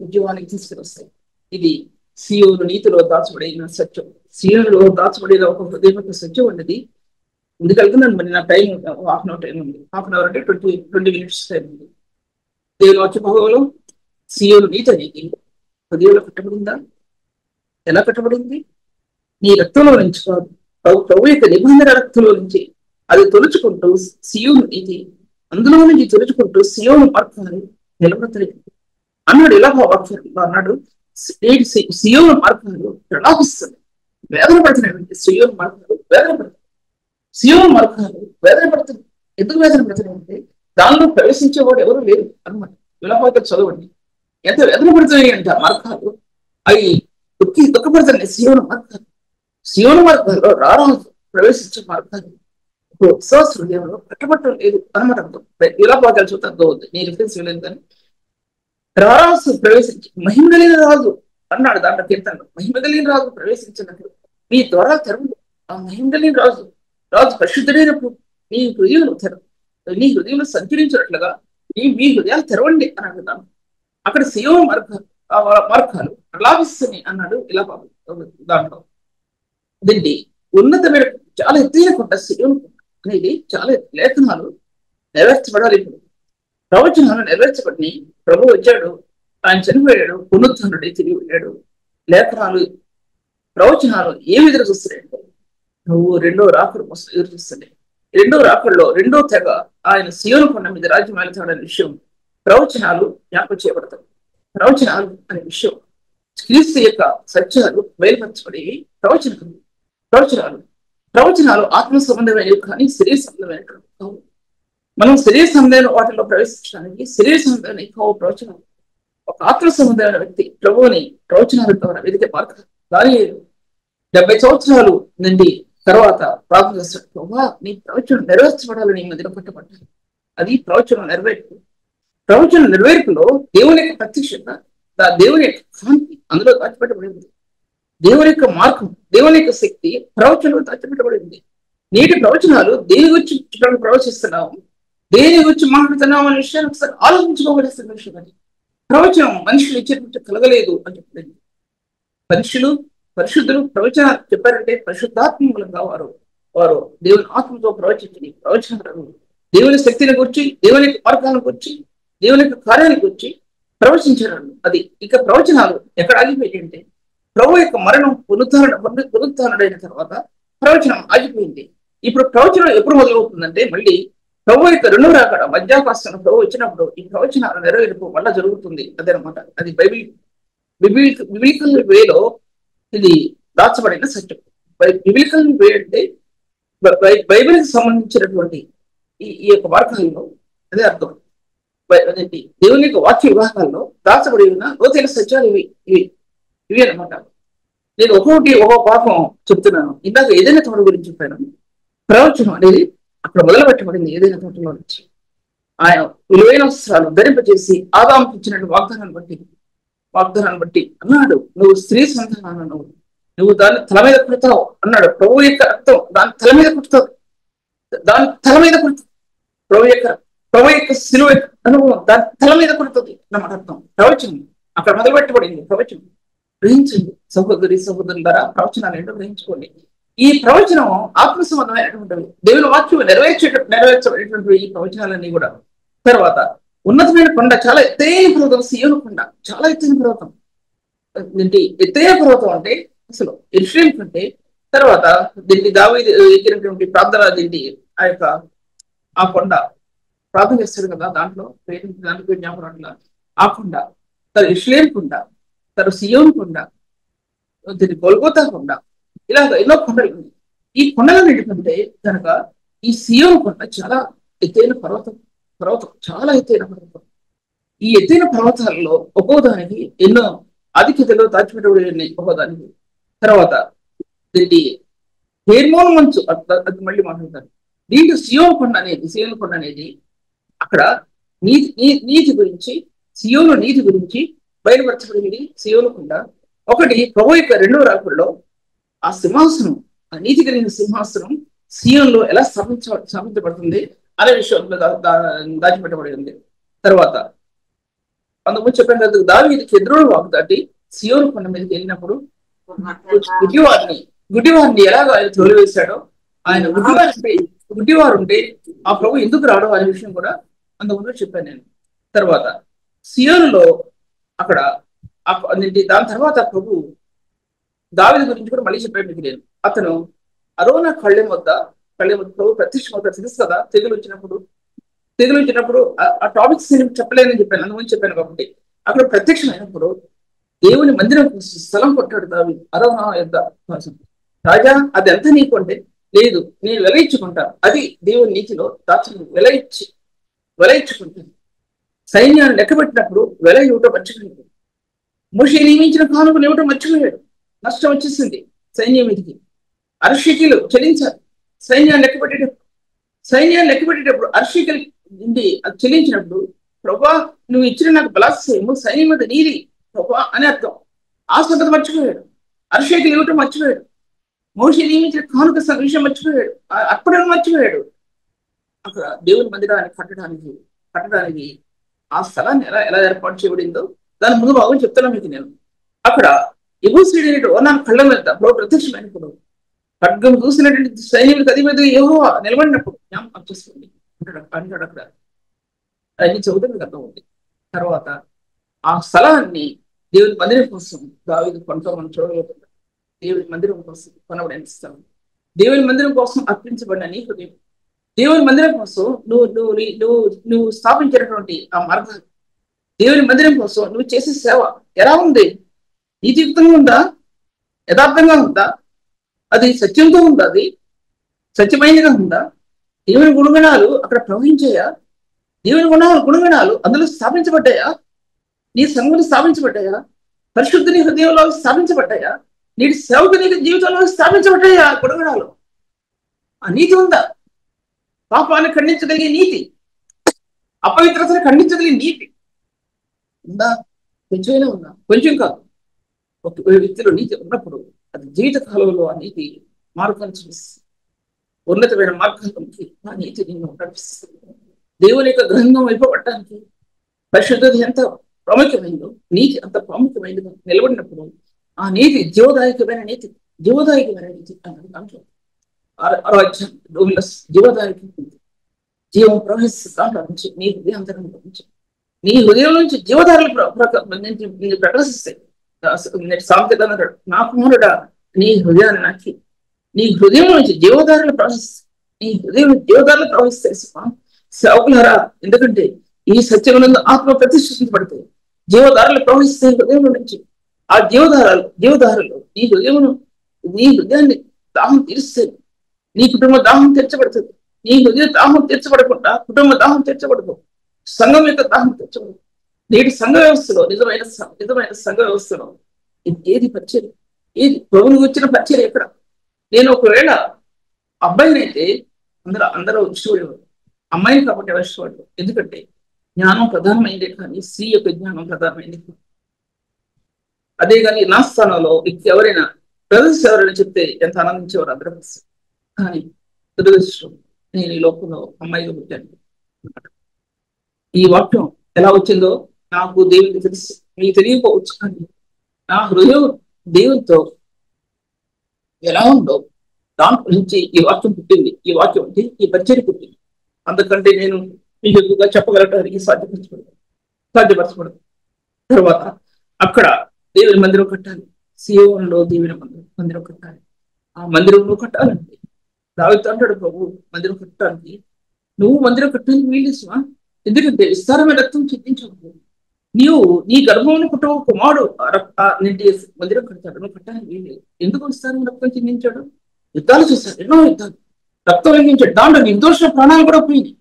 ఉద్యమానికి తీసుకుని వస్తాయి. ఇది సీయోను నీతిలో దాచబడిన సత్యం, సీయోనులో దాచబడిన ఒక హృదయం సత్యం ఉన్నది. ముందుకు వెళ్తున్నాను. మరి నా time half an hour time ఉంది. హాఫ్ అన్ అవర్ అంటే 20 minutes టైం ఉంది. దేవుని వచ్చే భాగంలో సీయోను నీతి అనేది హృదయంలో కట్టబడిందా? ఎలా కట్టబడింది? నీ రక్తంలో నుంచి కాదు, ప్రభు యొక్క నిబంధన రక్తంలో నుంచి అది తొలుచుకుంటూ సీయోను నీతి అందులో నుంచి తొలుచుకుంటూ సీయోను మార్గాన్ని నిలబడతలేదు అన్నాడు. ఎలా అన్నాడు, సీయోను మార్గాలు ప్రలాపిస్తుంది, వేదన పడుతున్నాయి. సీయోను మార్గాలు వేదన పడుతుంది, సీయోను మార్గాలు వేదన పడుతుంది. ఎందుకు వేదన పడుతున్నాయి అంటే దానిలో ప్రవేశించేవాడు ఎవరు లేరు అనమాట. విలాపాలు చదవండి, ఎంత వేదన పడుతున్నాయి అంటే ఆ మార్గాలు అవి దుఃఖపడుతున్నాయి. సీయోను మార్గాల్లో రారాజు ప్రవేశించే మార్గాలు విశ్వాస హృదయంలో కట్టబట్టం లేదు అనమాట. విలాపాలు చూద్దాం, నేను రిఫరెన్స్ ఇవ్వలేదు కానీ రారాజు ప్రవేశించి మహిమ కలిగిన రాజు అన్నాడు దాంట్లో కీర్తనలో. మహిమ కలిగిన రాజు ప్రవేశించినప్పుడు మీ ద్వారా తెరవు. ఆ మహిమ కలిగిన రాజు పరిశుద్ధుడైనప్పుడు నీ హృదయంలో నీ హృదయంలో సంచరించినట్లుగా మీ హృదయాలు తెరవండి అని అడుగుతాను. అక్కడ సీయోను మార్గాలు ప్రలాపిస్తున్నాయి అన్నాడు. ఇలా దాంట్లో దీన్ని ఉన్నతమైన చాలా ఎత్తైన కొండ సీయోను అనేది చాలా లేఖనాలు నెరవేర్చబడాలి. ఇప్పుడు ప్రవచనాలు నెరవేర్చబడి ప్రభు వచ్చాడు, ఆయన చనిపోయాడు, పునరుత్థానుడై తిరిగి వెళ్ళాడు. లేఖనాలు ప్రవచనాలు ఏ విధంగా చూస్తున్నాయంటే నువ్వు రెండో రాకడు కోసం ఎదురు చూస్తున్నాయి. రెండో రాకడలో రెండో తెగ ఆయన సీయోను కొండ మీద రాజ్యం వెళ్తాడనే విషయం ప్రవచనాలు జ్ఞాపకం చేయబడతాయి. ప్రవచనాలు అనే విషయం క్రీస్తు యొక్క సత్యాలు బయలుపరచబడేవి. ప్రవచనాలు ఆత్మ సంబంధమైనవి కానీ శరీర సంబంధమైనవి కావు. మనం శరీర సంబంధమైన వాటిలో ప్రవేశించడానికి శరీర సంబంధమైన కావు ప్రవచనాలు. ఒక ఆత్మ సంబంధమైన వ్యక్తి ప్రభువుని ప్రవచనాల ద్వారా వెతికే మార్గం. కానీ 70 సంవత్సరాలు నుండి తర్వాత ప్రార్థన చేస్తాడు, ప్రభా నీ ప్రవచనం నెరవేర్చబడాలని మధ్యలో పట్టబడ్డాను. అది ప్రవచనం నెరవేర్పు. ప్రవచన నెరవేర్పులో దేవుని యొక్క ప్రత్యక్షత, దేవుని యొక్క కాంతి అందులో దాచిపెట్టబడింది. దేవుని యొక్క మార్గం, దేవుని యొక్క శక్తి ప్రవచనంలో దాచిపెట్టబడింది. నేటి ప్రవచనాలు దేని గురించి ప్రవచిస్తున్నాము, దేని గురించి మాట్లాడుతున్నాం అనే విషయాన్ని ఒకసారి ఆలోచించుకోవలసిన విషయం. అది ప్రవచనం మనుషులు ఇచ్చేటట్టు కలగలేదు అని చెప్పింది. మనుషులు పరిశుద్ధులు ప్రవచనాలు చెప్పారంటే పరిశుద్ధాత్మ మూలంగా వారు వారు దేవుని ఆత్మతో ప్రవచించి ప్రవచనాలను దేవుని శక్తిని గురించి, దేవుని యొక్క మార్గాలను గురించి, దేవుని యొక్క కార్యాన్ని గురించి ప్రవచించారు. అది ఇక ప్రవచనాలు ఎక్కడ ఆగిపోయి అంటే ప్రభు యొక్క మరణం పునరుత్థానుడైన తర్వాత ప్రవచనం ఆగిపోయింది. ఇప్పుడు ప్రవచనం ఎప్పుడు మొదలవుతుందంటే మళ్ళీ ప్రభు యొక్క రెండవ రాకడ మధ్యాకాశం ప్రభు వచ్చినప్పుడు ఈ ప్రవచనాలు నెరవేర్పు మళ్ళా జరుగుతుంది. అదనమాట. అది బిబిలికల్ వేలో ఇది దాచబడిన సత్యం. బిబిలికల్ వే అంటే బైబిల్కి సంబంధించినటువంటి ఈ యొక్క వార్తల్లో అదే అర్థం. దేవుని యొక్క వాక్య విభాగాల్లో దాచబడి ఉన్న లోతైన సత్యాలు ఇవి అనమాట. నేను ఒక్కో పాపం చెప్తున్నాను. ఇందాక ఏదైనా తోట గురించి చెప్పాను. ప్రవచనం అనేది అక్కడ మొదలు పెట్టబడింది. ఏదైనా తోటలో నుంచి ఆయన విలువైన వస్త్రాలు ధరింపజేసి ఆదాముకి ఇచ్చినట్టు వాగ్దానాన్ని బట్టి అన్నాడు, నువ్వు స్త్రీ సంతానాన్ని నువ్వు దాన్ని తల మీద కుడతావు అన్నాడు. ప్రభు యొక్క రక్తం దాని తల మీద కుడుతుంది, దాని తల మీద కుడుతుంది. ప్రభు యొక్క శిలువ అనుభవం దాని తల మీద కుడుతుంది అన్నమాట అర్థం. ప్రవచనం అక్కడ మొదలు పెట్టబడింది. ప్రవచనం గ్రహించండి సహోదరి ద్వారా ప్రవచనాలు ఏంటో గ్రహించుకోండి. ఈ ప్రవచనం ఆత్మ సంబంధమైనటువంటివి. దేవుని వాక్యం నెరవేర్చబడేటువంటి ఈ ప్రవచనాలన్నీ కూడా. తర్వాత ఉన్నతమైన కొండ, చాలా ఎత్తైన పర్వతం సియోను కొండ, చాలా ఎత్తైన పర్వతం. ఏంటి ఎత్తైన పర్వతం అంటే అసలు యెరూషలేము కంటే. తర్వాత దీన్ని దావీదు ఎక్కినటువంటి ప్రార్థన, దీన్ని ఆ కొండ ప్రార్థన చేస్తాడు కదా, దాంట్లో జ్ఞాపకం అట్లా ఆ కొండ, తర్వాత యెరూషలేము కొండ, తర్వాత సియోను కొండ, దీన్ని గొల్గోతా కొండ, ఇలాగ ఎన్నో కొండలు ఉన్నాయి. ఈ కొండలన్నిటికంటే కనుక ఈ సియోను కొండ చాలా ఎత్తైన పర్వతం చాలా ఎత్తైన పర్వతం. ఈ ఎత్తైన పర్వతాలలో ఒక్కో దానికి ఎన్నో ఆధిక్యతలు దాచిపెట్టబడి ఉన్నాయి ఒక్కో దానికి. తర్వాత దీన్ని హెర్మోన్ మంచు అది మళ్ళీ మాట్లాడతారు. దీంట్లో సియోను కొండ అనేది అక్కడ నీతి గురించి, సియోను నీతి గురించి బయలుపరచబడింది. సియోను కొండ ఒకటి ప్రభు యొక్క రెండవ రాకడలో ఆ సింహాసనం, ఆ నీతి కలిగిన సింహాసనం సియోనులో ఎలా స్థాపించబడుతుంది అనే విషయంలో దాచిపెట్టబడి ఉంది. తర్వాత అందుకు చెప్పాను కదా, దావీదు కెద్రోను వాగు దాటి సియోను కొండ మీదకి వెళ్ళినప్పుడు గుడ్డివారిని ఎలాగ ఆయన తోలివేశాడో, ఆయన గుడ్డివారు ఉంటే ఆ ప్రభు ఎందుకు రావడం అనే విషయం కూడా అంతకుముందు చెప్పాను నేను. తర్వాత సియోనులో అక్కడ దాని తర్వాత ప్రభు దావీదు గురించి కూడా మళ్ళీ చెప్పాను మీకు నేను. అతను అరోనా కళ్ళెం వద్ద ప్రభు ప్రత్యక్షమవుతాడు. తెలుసు కదా, తెగులు వచ్చినప్పుడు ఆ టాపిక్స్ నేను చెప్పలేనని చెప్పాను, అందుకని చెప్పాను. కాబట్టి అక్కడ ప్రత్యక్షమైనప్పుడు దేవుని మందిరం స్థలం కొట్టాడు దావీదు అరోనా యొద్ద. రాజా అది ఎంత నీకు అంటే, లేదు నేను వెలయించుకుంటాను, అది దేవుని నీతిలో దాచుకుని వెలయించుకుంటాను. సైన్యాన్ని లెక్కబెట్టినప్పుడు వెల ఇవ్వటం మర్చిపోయాడు. మోషే నియమించిన కానుకలు ఇవ్వటం మర్చిపోయాడు. నష్టం వచ్చేసింది సైన్యం మీదకి. అర్షికీలు చెల్లించాలి. సైన్యాన్ని లెక్కబెట్టేటప్పుడు అర్షికలు అది చెల్లించినప్పుడు, ప్రభా నువ్వు ఇచ్చిన నాకు బలాత్సయము సైన్యం మీద నీది ప్రభా అని అర్థం. ఆ సంగతి మర్చిపోయాడు. అర్షికలు ఇవ్వటం మర్చిపోయాడు. మోషే నియమించిన కానుక విషయం మర్చిపోయాడు. అర్పణను మర్చిపోయాడు. అక్కడ దేవుని మందిరాన్ని కట్టడానికి ఆ స్థలాన్ని ఎలా ఏర్పాటు చేయబడిందో దాని ముందు భాగం చెప్తాను మీకు నేను. అక్కడ ఎబూసీయుడైన ఓనాను కళ్ళం వెళ్తా ప్రభు ప్రత్యక్షమైనప్పుడు, ఖడ్గం చూసినటువంటి సైనికులకు అధిపతి యెహోవా నిలబడినప్పుడు జ్ఞాపకం చేసుకోండి అంటాడు. అక్కడ అన్ని చదువుతుంది అర్థం ఉంది. తర్వాత ఆ స్థలాన్ని దేవుని మందిరం కోసం దావీదు కొనటం మనం చూడగలుగుతున్నాం. దేవుని మందిరం కోసం కొనబడిన స్థలం, దేవుని మందిరం కోసం అర్పించబడిన నీ హృదయం, దేవుని మందిరం కోసం నువ్వు స్థాపించినటువంటి ఆ మార్గం, దేవుని మందిరం కోసం నువ్వు చేసే సేవ ఎలా ఉంది? నీతియుక్తంగా ఉందా? యథార్థంగా ఉందా? అది సత్యంతో ఉందా? అది సత్యమైనగా ఉందా? దేవుని గుణగణాలు అక్కడ ప్రవహించాయా? దేవుని గుణగణాలు అందులో స్థాపించబడ్డాయా? నీ సంఘంలో స్థాపించబడ్డాయా? పరిశుద్ధుని హృదయంలో స్థాపించబడ్డాయా? నీటి సేవకుని జీవితంలో స్థాపించబడ్డాయా గుణగణాలు? ఆ నీతి ఉందా? పాపాన్ని ఖండించగలిగే నీతి, అపవిత్రతను ఖండించగలిగే నీతి ఉందా? కొంచెమైనా ఉందా? కొంచెం కాదు. ఒక వ్యక్తిలో నీతి ఉన్నప్పుడు అది జీవిత కాలంలో ఆ నీతి మార్గాన్ని చూపిస్తుంది. ఉన్నతమైన మార్గానికి ఆ నీతి నిన్ను నడిపిస్తుంది. దేవుని యొక్క గ్రంథం ఇవ్వబడటానికి పరిశుద్ధత ఎంత ప్రాముఖ్యమైందో నీతి అంత ప్రాముఖ్యమైనది. నిలబడినప్పుడు ఆ నీతి జీవదాయకమైన నీతి అన్నది దాంట్లో జీవదానికి జీవం ప్రవహిస్తూ నుంచి నీ హృదయాంతరం నుంచి నీ హృదయం నుంచి జీవధారలు ప్రకాశిస్తాయి. సామెత అన్నాడు, నా కుమారుడా నీ హృదయాన్ని నాకి, నీ హృదయం నుంచి జీవధారలు ప్రవహిస్తాయి, నీ హృదయం జీవధారలు ప్రవహిస్తాయి. సేవకులారా, ఎందుకంటే ఈ సత్యమునందు ఆత్మ ప్రతిష్ఠించబడతాయి, జీవధారలు ప్రవహిస్తాయి హృదయం నుంచి. ఆ జీవధారలు నీ హృదయాన్ని దాహం తీరుస్తాయి. నీ కుటుంబ దాహం తీర్చబడుతుంది. నీ హృదయ దాహం తీర్చబడకుండా కుటుంబ దాహం తీర్చబడదు, సంఘం యొక్క దాహం తీర్చబడదు. నేటి సంఘ వ్యవస్థలో నిజమైన సంఘ వ్యవస్థలో ఏది పరిచయం, ఏది ప్రభువుని వచ్చిన పరిచయం ఎక్కడ? నేను ఒకవేళ అబ్బాయినైతే అందరూ ఇష్టపడేవారు, అమ్మాయిని కాబట్టి ఎవరు ఇష్టపడరు. ఎందుకంటే జ్ఞానం ప్రధానమైందే కానీ స్త్రీ యొక్క జ్ఞానం ప్రధానమైంది. అదే కానీ నా స్థానంలో వ్యక్తి ఎవరైనా బ్రదర్స్ ఎవరైనా చెప్తే ఎంత ఆనందించేవారు అందరూ. కానీ దురదృష్టం, నేను ఈ లోకంలో అమ్మాయిగా పుట్టాను. ఈ వాక్యం ఎలా వచ్చిందో నాకు దేవునికి తెలుసు, మీకు తెలియకపోవచ్చు. కానీ నా హృదయం దేవునితో ఎలా ఉందో దాని గురించి ఈ వాక్యం పుట్టింది. ఈ వాక్యం ఈ పరిచయం పుట్టింది. అందుకంటే నేను మీకు ఎక్కువగా చెప్పగలటానికి సాధ్యపరచబడదు. తర్వాత అక్కడ దేవుని మందిరం కట్టాలి, సీయోనులో దేవుని మందిరం కట్టాలి. ఆ మందిరంలో కట్టాలంటే దావీదు అంటాడు, ప్రభు మందిరం కట్టడానికి నువ్వు మందిరం కట్టడానికి వీల్లేసువా? ఎందుకంటే విస్తారమైన రక్తం చిందించవు. నీవు నీ గర్భంలో పుట్టవు కుమారుడు మందిరం కడతాడు, నువ్వు కట్టడానికి వీల్లేదు. ఎందుకు విస్తారమైన రక్తం చిందించాడు? యుద్ధాలు చేశాడు, ఎన్నో యుద్ధాలు, రక్తం లెంగించాడు. దాంట్లో నిర్దోషుల ప్రాణాలు కూడా పోయింది.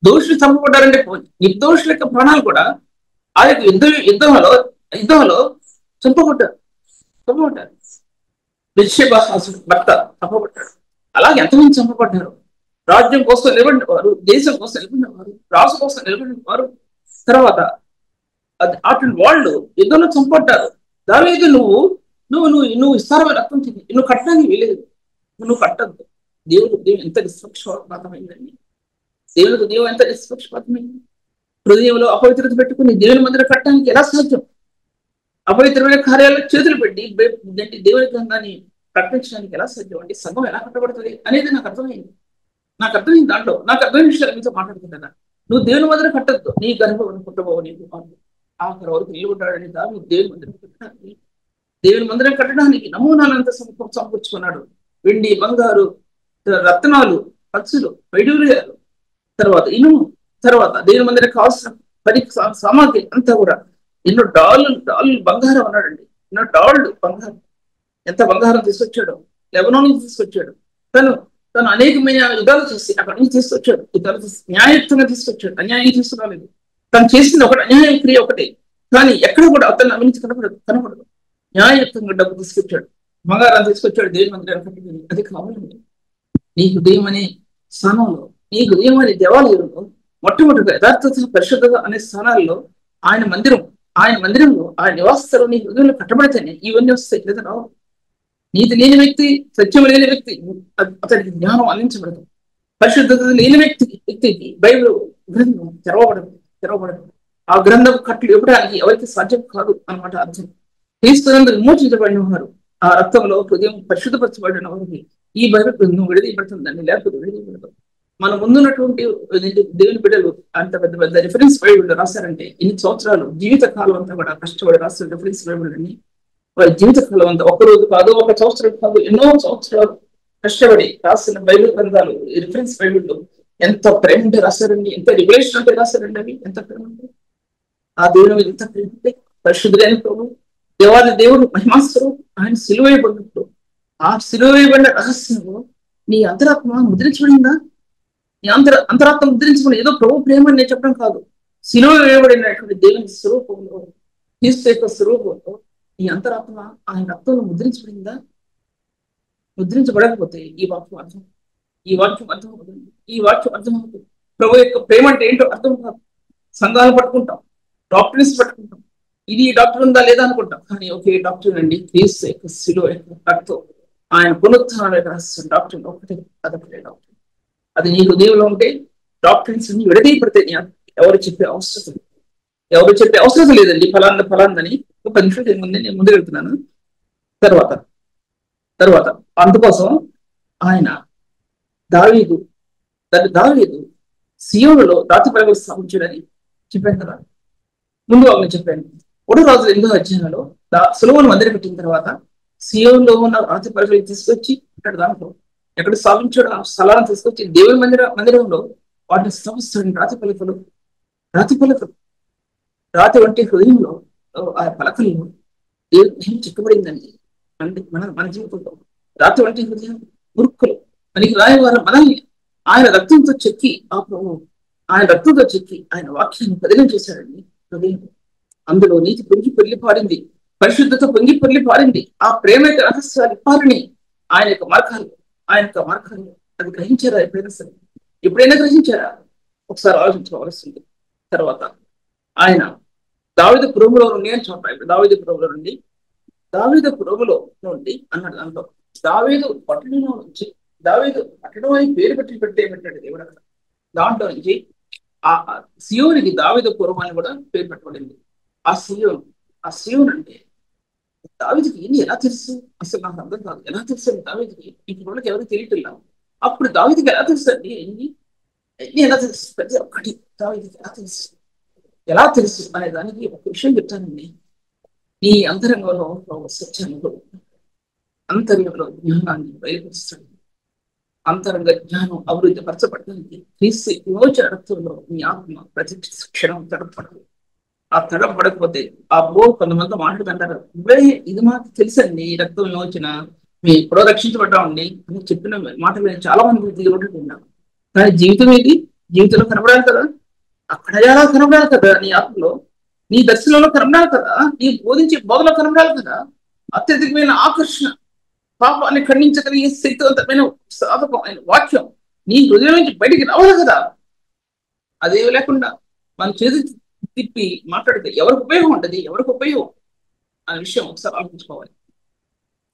దోషులు చంపబడ్డారంటే పోయింది, నిర్దోషుల యొక్క ప్రాణాలు కూడా ఆ యొక్క యుద్ధంలో చంపబడ్డారు. భర్త చంపబడ్డాడు. అలాగే ఎంతమంది చంపబడ్డారు? రాజ్యం కోసం నిలబడిన వారు, దేశం కోసం నిలబడిన వారు, రాజు కోసం నిలబడిన వారు, తర్వాత అటు వాళ్ళు యుద్ధంలో చంపబడ్డారు. దావీదు నువ్వు విస్తారమైన రక్తం చెంది నువ్వు కట్టడానికి వీలేదు, నువ్వు కట్టద్దు. దేవుడు ఎంత నిష్పక్షపాతమైందండి. దేవుడు ఎంత నిష్పక్షపాతమైంది. హృదయంలో అపవిత్రత పెట్టుకుని దేవుని మందిరం కట్టడానికి ఎలా సాధ్యం? అపవిత్రమైన కార్యాలకు చేతులు పెట్టి దేవుని గ్రంథాన్ని ప్రకటించడానికి ఎలా సాధ్యం అండి? సంఘం ఎలా కట్టబడుతుంది అనేది నాకు అర్థమైంది. దాంట్లో నాకు అర్థమైన విషయాలు మీతో మాట్లాడుతున్నాను. నువ్వు దేవుని మందిరం కట్టద్దు, నీ గర్భం పుట్టబోవు నీకు ఆఖరి వరకు నిలబడ్డాడని దాన్ని దేవుని మందిరం కట్టడానికి, దేవుని మందిరం కట్టడానికి నమూనాలంతా సమకూర్చుకున్నాడు. వెండి, బంగారు, రత్నాలు, పచ్చులు, వైడూర్యాలు, తర్వాత ఇనుము, తర్వాత దేవుని మందిరం కావాల్సిన సామాగ్రి అంతా కూడా ఎన్నో డాళ్ళు బంగారం అన్నాడండి. ఎన్నో డాళ్ళు బంగారం. ఎంత బంగారం తీసుకొచ్చాడు, లెబనాన్ నుంచి తీసుకొచ్చాడు. తను అనేకమైన యుద్ధాలు చేసి అక్కడి నుంచి తీసుకొచ్చాడు. యుద్ధాలు చేసి న్యాయయుక్తంగా తీసుకొచ్చాడు, అన్యాయం తీసుకురాలేదు. తను చేసింది ఒకటి, అన్యాయ క్రియ ఒకటే. కానీ ఎక్కడ కూడా అతను అవినీతి కనపడదు. న్యాయయుక్తంగా డబ్బు తీసుకొచ్చాడు, బంగారాన్ని తీసుకొచ్చాడు, దేవుని మందిరాన్ని కట్టింది. అది కావాలండి. నీ హృదయం అనే స్థానంలో, నీ హృదయం అనే దేవాలయంలో మొట్టమొదటిగా యథార్థత, పరిశుద్ధత అనే స్థానాల్లో ఆయన మందిరంలో ఆయన నివాసస్థలో నీ హృదయంలో కట్టబడితేనే ఇవన్నీ వస్తాయి. లేదా రావు. నీతి లేని వ్యక్తి, సత్యం లేని వ్యక్తి అతనికి జ్ఞానం అందించబడదు. పరిశుద్ధత లేని వ్యక్తికి బైబిల్ గ్రంథం తెరవబడదు. ఆ గ్రంథం కట్లు ఇవ్వడానికి ఎవరికి సాధ్యం కాదు అన్నమాట అర్థం. క్రీస్తునందు విమోచించబడిన వారు, ఆ రక్తంలో హృదయం పరిశుద్ధపరచబడిన వారికి ఈ బైబిల్ గ్రంథం విడదీయబడుతుందండి, లేకపోతే విడదీయబడదు. మన ముందున్నటువంటి దేవుని బిడ్డలు అంత పెద్ద రిఫరెన్స్ బైబిల్ రాశారంటే ఇన్ని సంవత్సరాలు జీవిత కాలం అంతా కూడా కష్టపడి రాసిన రిఫరెన్స్ బైబిల్ అని వారి జీవిత కాలం అంతా ఒక రోజు కాదు, ఒక సంవత్సరం కాదు, ఎన్నో సంవత్సరాలు కష్టపడి రాసిన బైబిల్ గ్రంథాలు, రిఫరెన్స్ బైబిల్ ఎంత ప్రేమ ఉంటే రాశారండి, ఎంత రివల్యూషన్ అంటే రాశారండి. అవి ఎంత ప్రేమ ఉంటే ఆ దేవుని మీద ఎంత ప్రేమ ఉంటే. పరిశుద్ధులైన ప్రభు, దేవాది దేవుడు మహిమాస్వరం ఆయన సిలువేయబడినప్పుడు ఆ సిలువేయబడిన రహస్యంలో నీ అంతరాత్మ ముద్రించబడిందా? నీ అంతరాత్మ ముద్రించబడి ఏదో ప్రభు ప్రేమ అని నేను చెప్పడం కాదు. సిలువ వేయబడినటువంటి దేవుని స్వరూపంలో, క్రీస్తు యొక్క స్వరూపంలో నీ అంతరాత్మ ఆయన రక్తంలో ముద్రించబడిందా? ముద్రించబడకపోతే ఈ వాక్యం అర్థమవుతుంది. ప్రభు యొక్క ప్రేమ అంటే ఏంటో అర్థం కాదు. సంఘాలు పట్టుకుంటాం, డాక్టర్స్ పట్టుకుంటాం, ఇది డాక్టర్ ఉందా లేదా అనుకుంటాం. కానీ ఒకే డాక్టర్ అండి, క్రీస్తు యొక్క శిలువ యొక్క రక్తం, ఆయన పునరుత్థానం యొక్క రహస్యం డాక్టర్ అదొకటే డాక్టర్. అది నీ హృదయంలో ఉంటే డాక్టర్స్ అన్ని విడదీయబడితే ఎవరు చెప్పే అవసరం లేదండి. ఫలాందని ఒక నిమిషం ఏముంది, నేను ముందు వెళ్తున్నాను. తర్వాత అందుకోసం ఆయన దావీదు దావీదు సియోనులో రాతి పలకలు స్థాపించాడని చెప్పాను కదా, ముందు వాళ్ళని చెప్పాను. 1 రాజుల 8వ అధ్యాయంలో సొలొమోను మందిరం పెట్టిన తర్వాత సియోనులో ఉన్న రాతి పలకలు తీసుకొచ్చి ఇక్కడ దాంట్లో ఎక్కడ స్థాపించాడు ఆ స్థలాన్ని తీసుకొచ్చి దేవుని మందిరంలో వాటిని స్థాపిస్తాడు. రాతి పలకలు రాతి వంటి హృదయంలో ఆ పలకల్లో దేవుని చిక్కబడిందండి. మన జీవితంలో రాతి వంటి హృదయం మురుక్కులు మనకి రాయవారు మనల్ని ఆయన రక్తంతో చెక్కి ఆయన వాక్యాన్ని బదిలీ చేశాడండి. హృదయం అందులో నీతి పొంగి పొర్లి పారింది, పరిశుద్ధత పొంగి పొర్లి పారింది. ఆ ప్రేమ యొక్క రహస్యాలు పారిని ఆయన యొక్క మార్గాలు అది గ్రహించారా? ఎప్పుడైనా గ్రహించారా? ఒకసారి ఆలోచించుకోవాల్సింది. తర్వాత ఆయన దావీదు పురములో నుండి అని చెప్పాడు. దావీదు పురములో నుండి అన్నాడు. దాంట్లో దావీదు పట్టణం అని పేరు పెట్టే పెట్టాడు దేవుడు అక్కడ. దాంట్లో నుంచి ఆ సియోనికి దావీదు పురం అని కూడా పేరు పెట్టబడింది. ఆ సియోన్ అంటే దావీదుకి ఇన్ని ఎలా తెలుసు? అసలు నాకు అర్థం కాదు. ఎలా తెలుసు దావీదుకి? ఇప్పుడు వాళ్ళకి ఎవరికి తెలియట్లా. అప్పుడు దావీదుకి ఎలా తెలుసు అండి? ఎన్ని ఎలా తెలుసు? ప్రతి ఒక్కటి దావీదుకి ఎలా తెలుసు అనే దానికి ఒక విషయం చెప్తానండి. నీ అంతరంగంలో సత్యాన్ని, అంతరంగంలో జ్ఞానాన్ని బయలుపరుస్తాడు. అంతరంగ జ్ఞానం అభివృద్ధి పరచబడడానికి క్రీస్తు విమోచన రక్తంలో మీ ఆత్మ ప్రతి క్షణం తడపడదు. ఆ తడపడకపోతే కొంతమంది మాట్లాడుతుంటారు, ఇది మాకు తెలుసండి రక్తం విమోచన, మేము ఎప్పుడో రక్షించబడ్డామండి అని చెప్పిన మాటలు చాలా మంది దిగుబడి విన్నాం. కానీ జీవితం ఏది? జీవితంలో కనబడాలి కదా, అక్కడ ఎలా కనబడాలి కదా, నీ ఆత్మలో నీ దర్శనంలో కనబడాలి కదా, నీ బోధించే బోధలో కనబడాలి కదా. అత్యధికమైన ఆకర్షణ, పాపాన్ని ఖండించగలిగే శక్తివంతమైన సాధకమైన వాక్యం నీ హృదయం నుంచి బయటికి రావాలి కదా. అదే లేకుండా మన చేతి తిప్పి మాట్లాడితే ఎవరికి ఉపయోగం ఉంటుంది? ఎవరికి ఉపయోగం అనే విషయం ఒకసారి ఆలోచించుకోవాలి.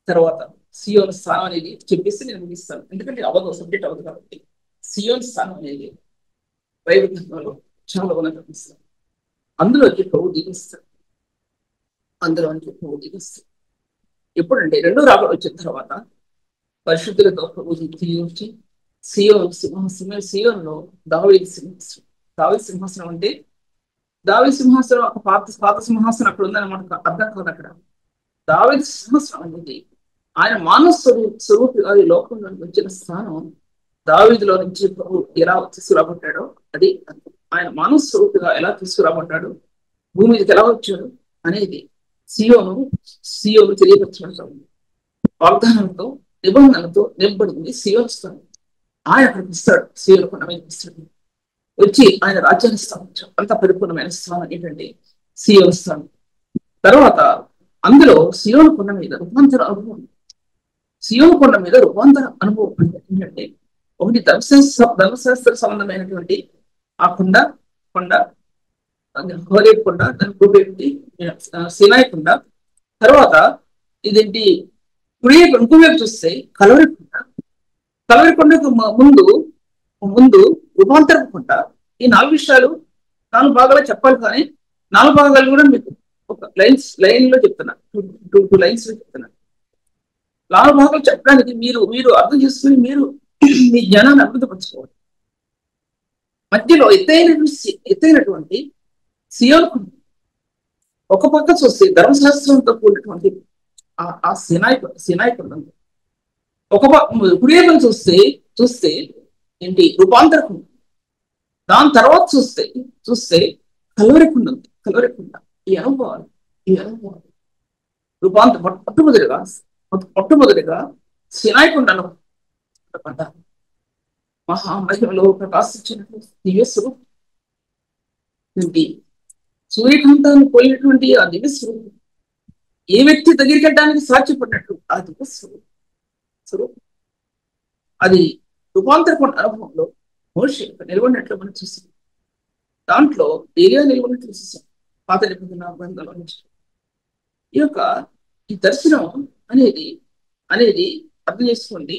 తర్వాత సియోను స్థానం అనేది చెప్పేసి నేను ముగిస్తాను, ఎందుకంటే సబ్జెక్ట్ అవ్వదు కాబట్టి. సియోను స్థానం అనేది బైబిల్ గ్రంథంలో చాలా ఉన్నతమిస్తాడు. అందులోకి ప్రభు దిగిస్తాడు. ఎప్పుడంటే 2వ రాకడ వచ్చిన తర్వాత పరిశుద్ధులతో ప్రభు వచ్చి సియోనులో దావీదు సింహాసనం అంటే దావీదు సింహాసనం ఒక పాత సింహాసనం అక్కడ ఉందన్నమాట. అర్థం కాదు. అక్కడ దావీదు సింహాసనం అనేది ఆయన మానవ స్వరూపి అది లోకంలో వచ్చిన స్థానం. దావీదులో నుంచి ప్రభు ఎలా తీసుకురాబడ్డాడో అది ఆయన మానవ స్వరూపిగా ఎలా తీసుకురాబడ్డాడు, భూమి మీదకి ఎలా వచ్చాడు అనేది సియోను తెలియపరచడం. వాగ్దానంతో నిబంధనలతో నింపబడింది సియోను స్థానం. ఆయన అక్కడికి ఇస్తాడు, సియోను కొండ మీద ఇస్తాడు. వచ్చి ఆయన రాజ్యాన్ని స్థాపించాడు. అంత పరిపూర్ణమైన స్థానం ఏంటంటే సియోను స్థానం. తర్వాత అందులో సియోను కొండ మీద రూపాంతర అనుభవం. సియోను కొండ మీద రూపాంతర అనుభవం అంటే ఏంటంటే ఒకటి ధర్మశాస్త్ర సంబంధమైనటువంటి ఆ కొండ హోరేబు కొండ, దాని కూబేటి సినాయి కొండ. తర్వాత ఇదేంటి ఇంకోవైపు చూస్తే కలవరి కొండకు ముందు రూపాంతరపు కొండ. ఈ 4 విషయాలు 4 భాగాలు చెప్పాలి, కానీ 4 భాగాలు కూడా మీకు ఒక లైన్ లో చెప్తున్నా, 2 లైన్స్ లో చెప్తున్నా. 4 భాగాలు చెప్పడానికి మీరు అర్థం చేసుకుని మీరు మీ జ్ఞానాన్ని అభివృద్ధిపరచుకోవాలి. మధ్యలో ఎత్తైనటువంటి సియోను కొండ, ఒక పక్క చూస్తే ధర్మశాస్త్రంతో కూడినటువంటి ఆ సినాయి కొండ, ఒక కుడివైపున చూస్తే ఏంటి రూపాంతర కొండ. దాని తర్వాత చూస్తే కలవరి కొండ ఉంది. ఈ అనుభవాలు మొట్టమొదటిగా సినాయి కొండను మహామహిమలో ప్రకాశించినటువంటి దివ్య స్వరూపం, సూర్యకాంతాన్ని పోయినటువంటి ఆ దివ్య స్వరూపం, ఏ వ్యక్తి దగ్గరికి వెళ్ళడానికి సాధ్యపడినట్టు ఆ దివ్య స్వరూపం అది రూపాంతర కొండ అనుభవంలో మోషే నిలబడినట్లు మనం చూస్తాం. దాంట్లో ఏరియా నిలబడినట్లు చూస్తాం పాత నిబంధన గ్రంథాల నుంచి. ఈ దర్శనం అనేది అర్థం చేసుకోండి.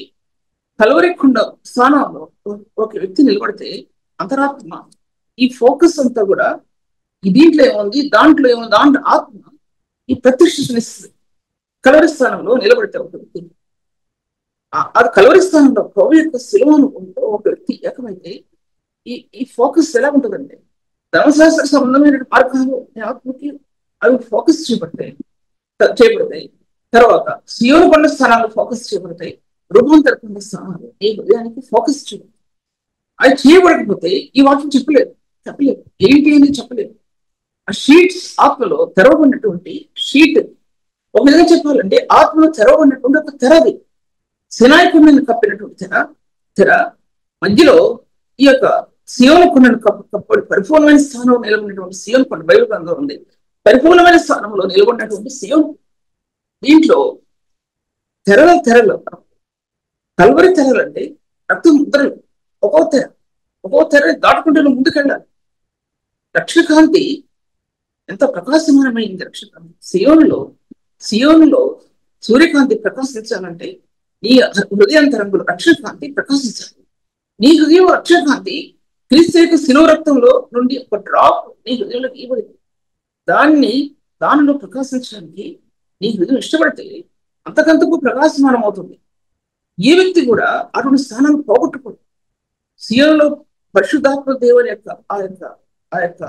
కలవరి కొండ స్థానంలో ఒక వ్యక్తి నిలబడితే అంతరాత్మ ఈ ఫోకస్ అంతా కూడా దీంట్లో ఏముంది, దాంట్లో ఏముంది, దాంట్లో ఆత్మ ఈ ప్రతిష్ఠిస్తుంది. కలవరి స్థానంలో నిలబడితే ఒక వ్యక్తి అది కలవరి స్థానంలో ప్రభు యొక్క శిలువను ఒక వ్యక్తి ఏకమైతే ఈ ఫోకస్ ఎలా ఉంటుందండి? ధర్మశాస్త్ర సంబంధమైన మార్గాలు ఆత్మకి అవి ఫోకస్ చేయబడతాయి. తర్వాత సియోను కొండ స్థానాలు ఫోకస్ చేయబడతాయి. రూపాంతర కొండ స్థానాలు ఈ హృదయానికి ఫోకస్ చేయబడతాయి. అది చేయబడకపోతే ఈ వాక్యం చెప్పలేదు. ఏంటి అని చెప్పలేదు. ఆ షీట్స్ ఆత్మలో తెరవబడినటువంటి షీట్, ఒక విధంగా చెప్పాలంటే ఆత్మలో తెరవబడినటువంటి ఒక తెరది, సినాయి కొండను కప్పినటువంటి తెర మధ్యలో ఈ యొక్క సియోను కొండను కప్పటి పరిపూర్ణమైన స్థానంలో నిలబడినటువంటి సియోను కొండ బైబిల్ గ్రంథంలో ఉంది. పరిపూర్ణమైన స్థానంలో నిలబడినటువంటి సియోను, దీంట్లో తెరలు కల్వరి తెరలు అంటే రక్త ముద్రలు. ఒక్కో తెర దాటుకుంటే ముందుకెళ్ళాలి. రక్షకాంతి ఎంత ప్రకాశమానమైంది! రక్షకాంతి సియోనులో సూర్యకాంతి ప్రకాశించాలంటే నీ హృదయాంతరంగులు రక్షకాంతి ప్రకాశించాలి. నీ హృదయం రక్షకాంతి క్రీస్తు యొక్క శిలువ రక్తంలో నుండి ఒక డ్రాప్ నీ హృదయంలోకి ఇవ్వబడింది. దానిలో ప్రకాశించడానికి నీ హృదయం ఇష్టపడితే అంతకంతకు ప్రకాశమానం అవుతుంది. ఏ వ్యక్తి కూడా అటువంటి స్థానాన్ని పోగొట్టుకోడు. సియోనులో పరిశుద్ధాత్మ దేవుని యొక్క ఆ యొక్క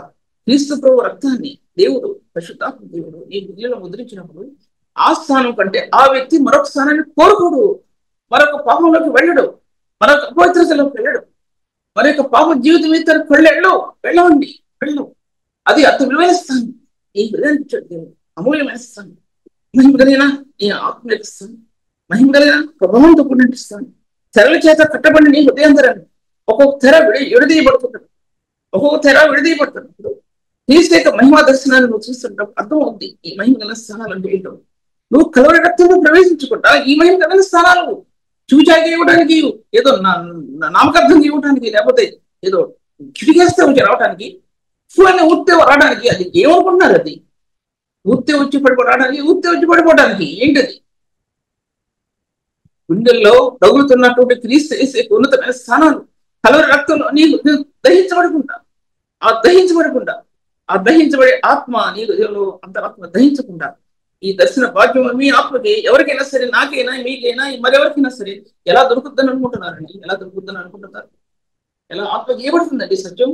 క్రీస్తు ప్రభు రక్తాన్ని దేవుడు, పరిశుద్ధాత్మ దేవుడు నీ హృదయంలో ముద్రించినప్పుడు ఆ స్థానం కంటే ఆ వ్యక్తి మరొక స్థానాన్ని కోరుకోడు. మరొక పాపంలోకి వెళ్ళడు, మరొక అపవిత్రతలోకి వెళ్ళడు, మరొక పాప జీవితం మీద వెళ్ళవు. అది అతి విలువైన స్థానం. ఈ హృదయానికి దేవుడు అమూల్యమైన స్థానం. మహిమ కలిగిన నీ ఆత్మ ఇస్తాను, మహిమ కలిగిన ప్రభావంతో కూడిస్తాను. తెరల చేత కట్టబడిన నీ హృదయాంతరాన్ని ఒక్కొక్క తెర విడదీయబడుతున్నాడు. క్రీస్తు యొక్క మహిమా దర్శనాన్ని నువ్వు చూస్తుంటావు, అర్థం అవుతుంది ఈ మహిమ గల స్థానాలు అంటే ఏంటో. నువ్వు కలవరి రక్తంలో ప్రవేశించకుండా ఈ మహిమ గల స్థానాలు చూచాకి ఇవ్వడానికి, ఏదో నామకార్థం ఇవ్వడానికి, లేకపోతే ఏదో కిటికేస్తే వచ్చి రావడానికి, ఊర్తే రావడానికి, అది ఏమనుకుంటున్నారు? అది ఊర్తే వచ్చి పడిపోవడానికి ఏంటది? గుండెల్లో తగులుతున్నటువంటి క్రీస్తు వేసే ఉన్నతమైన స్థానాలు కలవరి రక్తంలో నీకు దహించబడే ఆత్మ నీ హృదయంలో అంతరాత్మ దహించకుండా ఈ దర్శన భాగ్యం మీ ఆత్మకి ఎవరికైనా సరే, నాకైనా, మీకైనా, మరెవరికైనా సరే ఎలా దొరుకుతుందని అనుకుంటున్నారండి? ఎలా ఆత్మకి ఇవ్వబడుతుందండి సత్యం?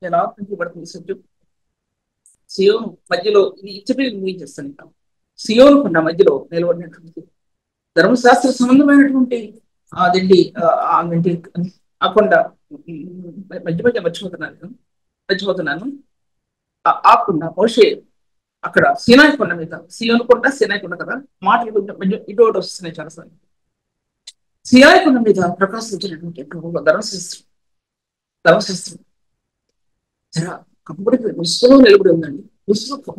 ఎలా ఆత్మకి ఇవ్వబడుతుంది సత్యం? సియోను మధ్యలో ఇది ఇచ్చపి ముగించేస్తాను. సియోను కొండ మధ్యలో నిలబడినటువంటి ధర్మశాస్త్ర సంబంధమైనటువంటి అదేంటి ఆ కొండ మధ్య మర్చిపోతున్నాను. ఆ కొండ మోషే అక్కడ సినాయి కొండ మీద, సియోను కొండ సినాయి కొండ కదా, మాటలు ఇటు వస్తున్నాయి చాలాసార్లు. సినాయి కొండ మీద ప్రకాశించినటువంటి ధర్మశాస్త్రం తెర కప్పబడిపోయి ముసుగులో నిలబడి ఉందండి.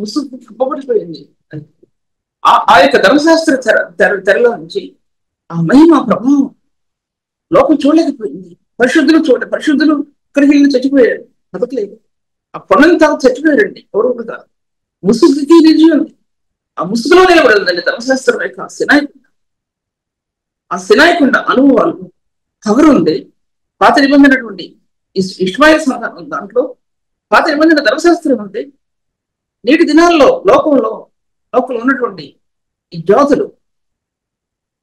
ముసుగు కప్పబడిపోయింది. ఆ యొక్క ధర్మశాస్త్ర తెరలో నుంచి ఆ మహిమ ప్రభావం లోకం చూడలేకపోయింది. పరిశుద్ధులు ఇక్కడికి వెళ్ళి చచ్చిపోయారు, బతకలేదు. ఆ కొండని తాను చచ్చిపోయారండి. ఎవరు కూడా ముసుగుకి నిలిచి ఉంది. ఆ ముసుగులో నిలబడి ఉందండి ధర్మశాస్త్రం యొక్క ఆ సినాయికుండ అనుభవాలు కవర్ ఉంది. పాత నిబంధనటువంటి ఇష్మాయిల్ సంతానం దాంట్లో పాత నిబంధన ధర్మశాస్త్రం ఉంది. నేటి దినాల్లో లోకంలో ఉన్నటువంటి ఈ జాతులు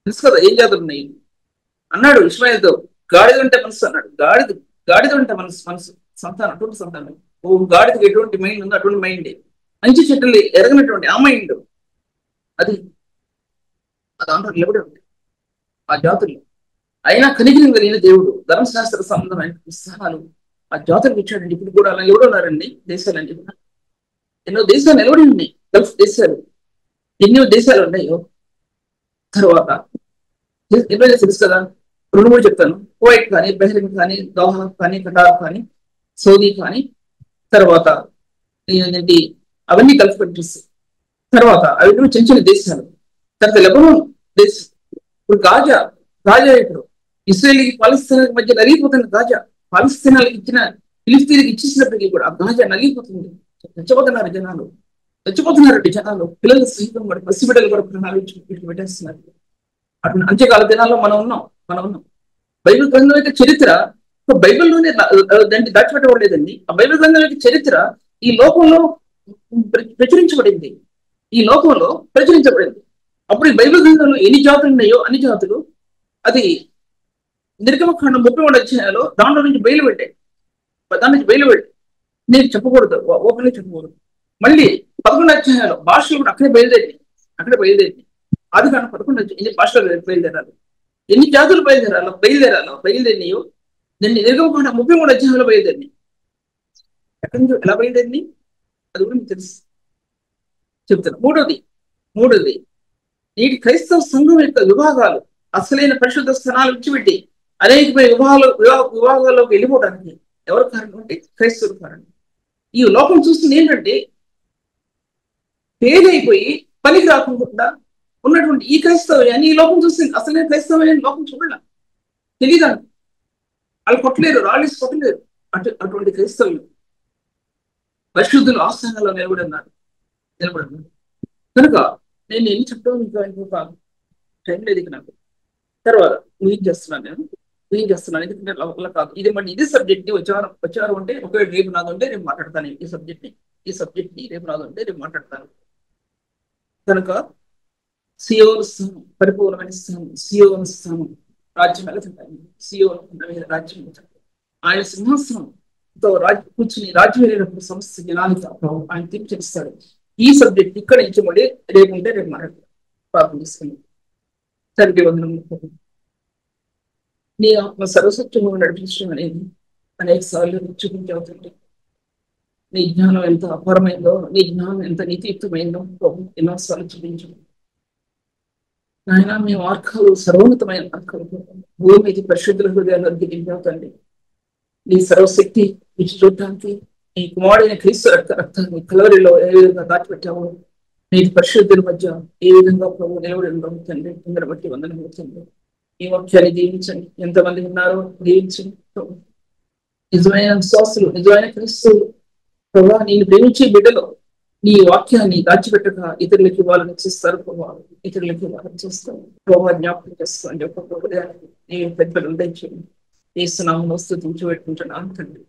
తెలుసు కదా, ఏం జాతులు ఉన్నాయి అన్నాడు ఇష్మాయిల్తో. గాడిద ఉంటే మనసు అన్నాడు. గాడిద ఉంటే మనసు సంతానం, అటువంటి సంతానం. గాడిదకి ఎటువంటి మైండ్ ఉందో అటువంటి మైండ్, మంచి చెట్టులు ఎరగనటువంటి ఆ మైండ్, అది దాంట్లో నిలబడి ఉంది ఆ జాతులు. అయినా కనిగిరి కలిగిన దేవుడు ధర్మశాస్త్ర సంబంధమైన స్థానాలు ఆ జాతులకు ఇచ్చాడండి. ఇప్పుడు కూడా అలా నిలబడి ఉన్నారండి దేశాలన్నీ కూడా. ఎన్నో దేశాలు నిలబడి ఉన్నాయి, గల్ఫ్ దేశాలు ఎన్నో దేశాలు ఉన్నాయో. తర్వాత ఎన్నో తెలుసు కదా, 2-3 చెప్తాను. కువైట్ కానీ, బహ్రెయిన్ కానీ, దోహా కానీ, ఖటార్ కానీ, సౌదీ కానీ, తర్వాత ఏంటంటే అవన్నీ గల్ఫ్ కంట్రీస్. తర్వాత అవి చిన్న చిన్న దేశాలు. తర్వాత లెబనాన్ దేశం. ఇప్పుడు గాజా ఇప్పుడు ఇస్రాయేల్కి పాలస్తీనాకి మధ్య నలిగిపోతుంది. గాజా పాలస్తీనాలకు ఫిలిస్తీన్కి ఇచ్చేసినప్పటికీ కూడా ఆ గాజా నలిగిపోతుంది. చచ్చిపోతున్నారండి జనాలు. పిల్లలు సహితం కూడా, పసిబిడ్డలు కూడా ప్రాణాలు పెట్టేస్తున్నారు. అటు అంత్యకాల దినాల్లో మనం ఉన్నాం. బైబిల్ గ్రంథం యొక్క చరిత్ర బైబిల్లోనే దాచిపెట్టబడలేదండి. ఆ బైబిల్ గ్రంథం యొక్క చరిత్ర ఈ లోకంలో ప్రచురించబడింది. అప్పుడు ఈ బైబిల్ గ్రంథంలో ఎన్ని జాతులు ఉన్నాయో అన్ని జాతులు అది నిర్గమకాండం 31 అధ్యాయాలు దాంట్లో నుంచి బయలుపెట్టాయి. దాని నుంచి బయలుపెట్టి నేను చెప్పకూడదు, ఓపెన్ చెప్పకూడదు. మళ్ళీ 11 అధ్యాయాలు భాషలు కూడా అక్కడే బయలుదేరి అది కానీ 11 ఎన్ని భాషలు బయలుదేరాలి, ఎన్ని జాతులు బయలుదేరినాయో దాన్ని నిర్గమకాండం 33 అధ్యాయంలో బయలుదేరినాయి. ఎక్కడి నుంచి ఎలా బయలుదేరినాయి అది కూడా మీకు తెలుసు చెప్తాను. మూడోది నేటి క్రైస్తవ సంఘం యొక్క విభాగాలు అసలైన పరిశుద్ధ స్థానాలు విడిచిపెట్టి అనేకమైన విభాగాల్లోకి వెళ్ళిపోవడానికి ఎవరు కారణం అంటే క్రైస్తవులు కారణం. ఈ లోకం చూస్తుంది ఏంటంటే పేదైపోయి పనికి రాకుండా ఉన్నటువంటి ఈ క్రైస్తవ్యాన్ని ఈ లోకం చూస్తుంది. అసలైన క్రైస్తవ్యాన్ని లోకం చూడాల తెలియదాన్ని వాళ్ళు కొట్టలేరు, రాళ్ళేసి కొట్టలేరు. అటువంటి క్రైస్తవులు పరిశుద్ధులు ఆస్థానాల్లో నిలబడినారు. కనుక నేను ఎన్ని చెప్పడం ఇంకా టైం లేదు ఇక నాకు. తర్వాత ఊహించేస్తున్నాను ఎందుకంటే లోపల కాదు ఇది. మళ్ళీ ఇది సబ్జెక్ట్ ని వచ్చారు అంటే ఒకవేళ రేపు నాదు అంటే రేపు మాట్లాడతాను. ఈ సబ్జెక్ట్ ని రేపు నాదు అంటే రేపు మాట్లాడతాను. కనుక సియోను స్థానం, పరిపూర్ణమైన స్థానం, సియోను స్థానం రాజ్యం వెళ్తాను. సియోను రాజ్యం ఆయన సింహాసనంతో కూర్చుని రాజ్యం వెళ్ళినప్పుడు సమస్త జనానికి ఆయన తీర్పు చేస్తాడు. ఈ సబ్జెక్ట్ ఇక్కడ నుంచి మళ్ళీ రేపు ఉంటే రేపు మాట్లాడతాను. ప్రార్థన చేసుకుని తండ్రి వందనములు, నీ ఆత్మ సర్వసత్యము నడిపించడం అనేది అనేక సార్లు చూపించవుతుంది. నీ జ్ఞానం ఎంత అపారమైందో, నీ జ్ఞానం ఎంత నీతియుక్తమైందో ప్రభు ఎన్నోసార్లు చూపించు నాయన. మీ మార్గాలు సర్వోన్నతమైన మార్గాలు, భూమి మీద పరిశుద్ధుల హృదయాలు దిగించవుతండి. నీ సర్వశక్తి ఇచ్చి చూడటానికి నీ కుమారుడైన క్రీస్తు రక్తాన్ని కలవరిలో ఏ విధంగా దాచిపెట్టామో నీటి పరిశుద్ధుల మధ్య ఏ విధంగా ప్రభు నిలబడి తండ్రి అందరి బట్టి వందనమవుతుంది. ఈ వాక్యాన్ని దీవించండి. ఎంతమంది ఉన్నారో దీవించండి. నిజమైన విశ్వాసులు, నిజమైన క్రీస్తువులు ప్రభా నేను ప్రేమించే బిడ్డలో నీ వాక్యాన్ని దాచిపెట్టక ఇతరులకి ఇవ్వాలని చూస్తారు. ఇతరులకి ఇవ్వాలని చూస్తాను. ప్రభా జ్ఞాపకం చేస్తాను. యొక్క హృదయాన్ని నీ పెద్దలు ఉదయించండి. ఈ స్నామం స్తుతించి పెట్టుకుంటున్నాను తండ్రి.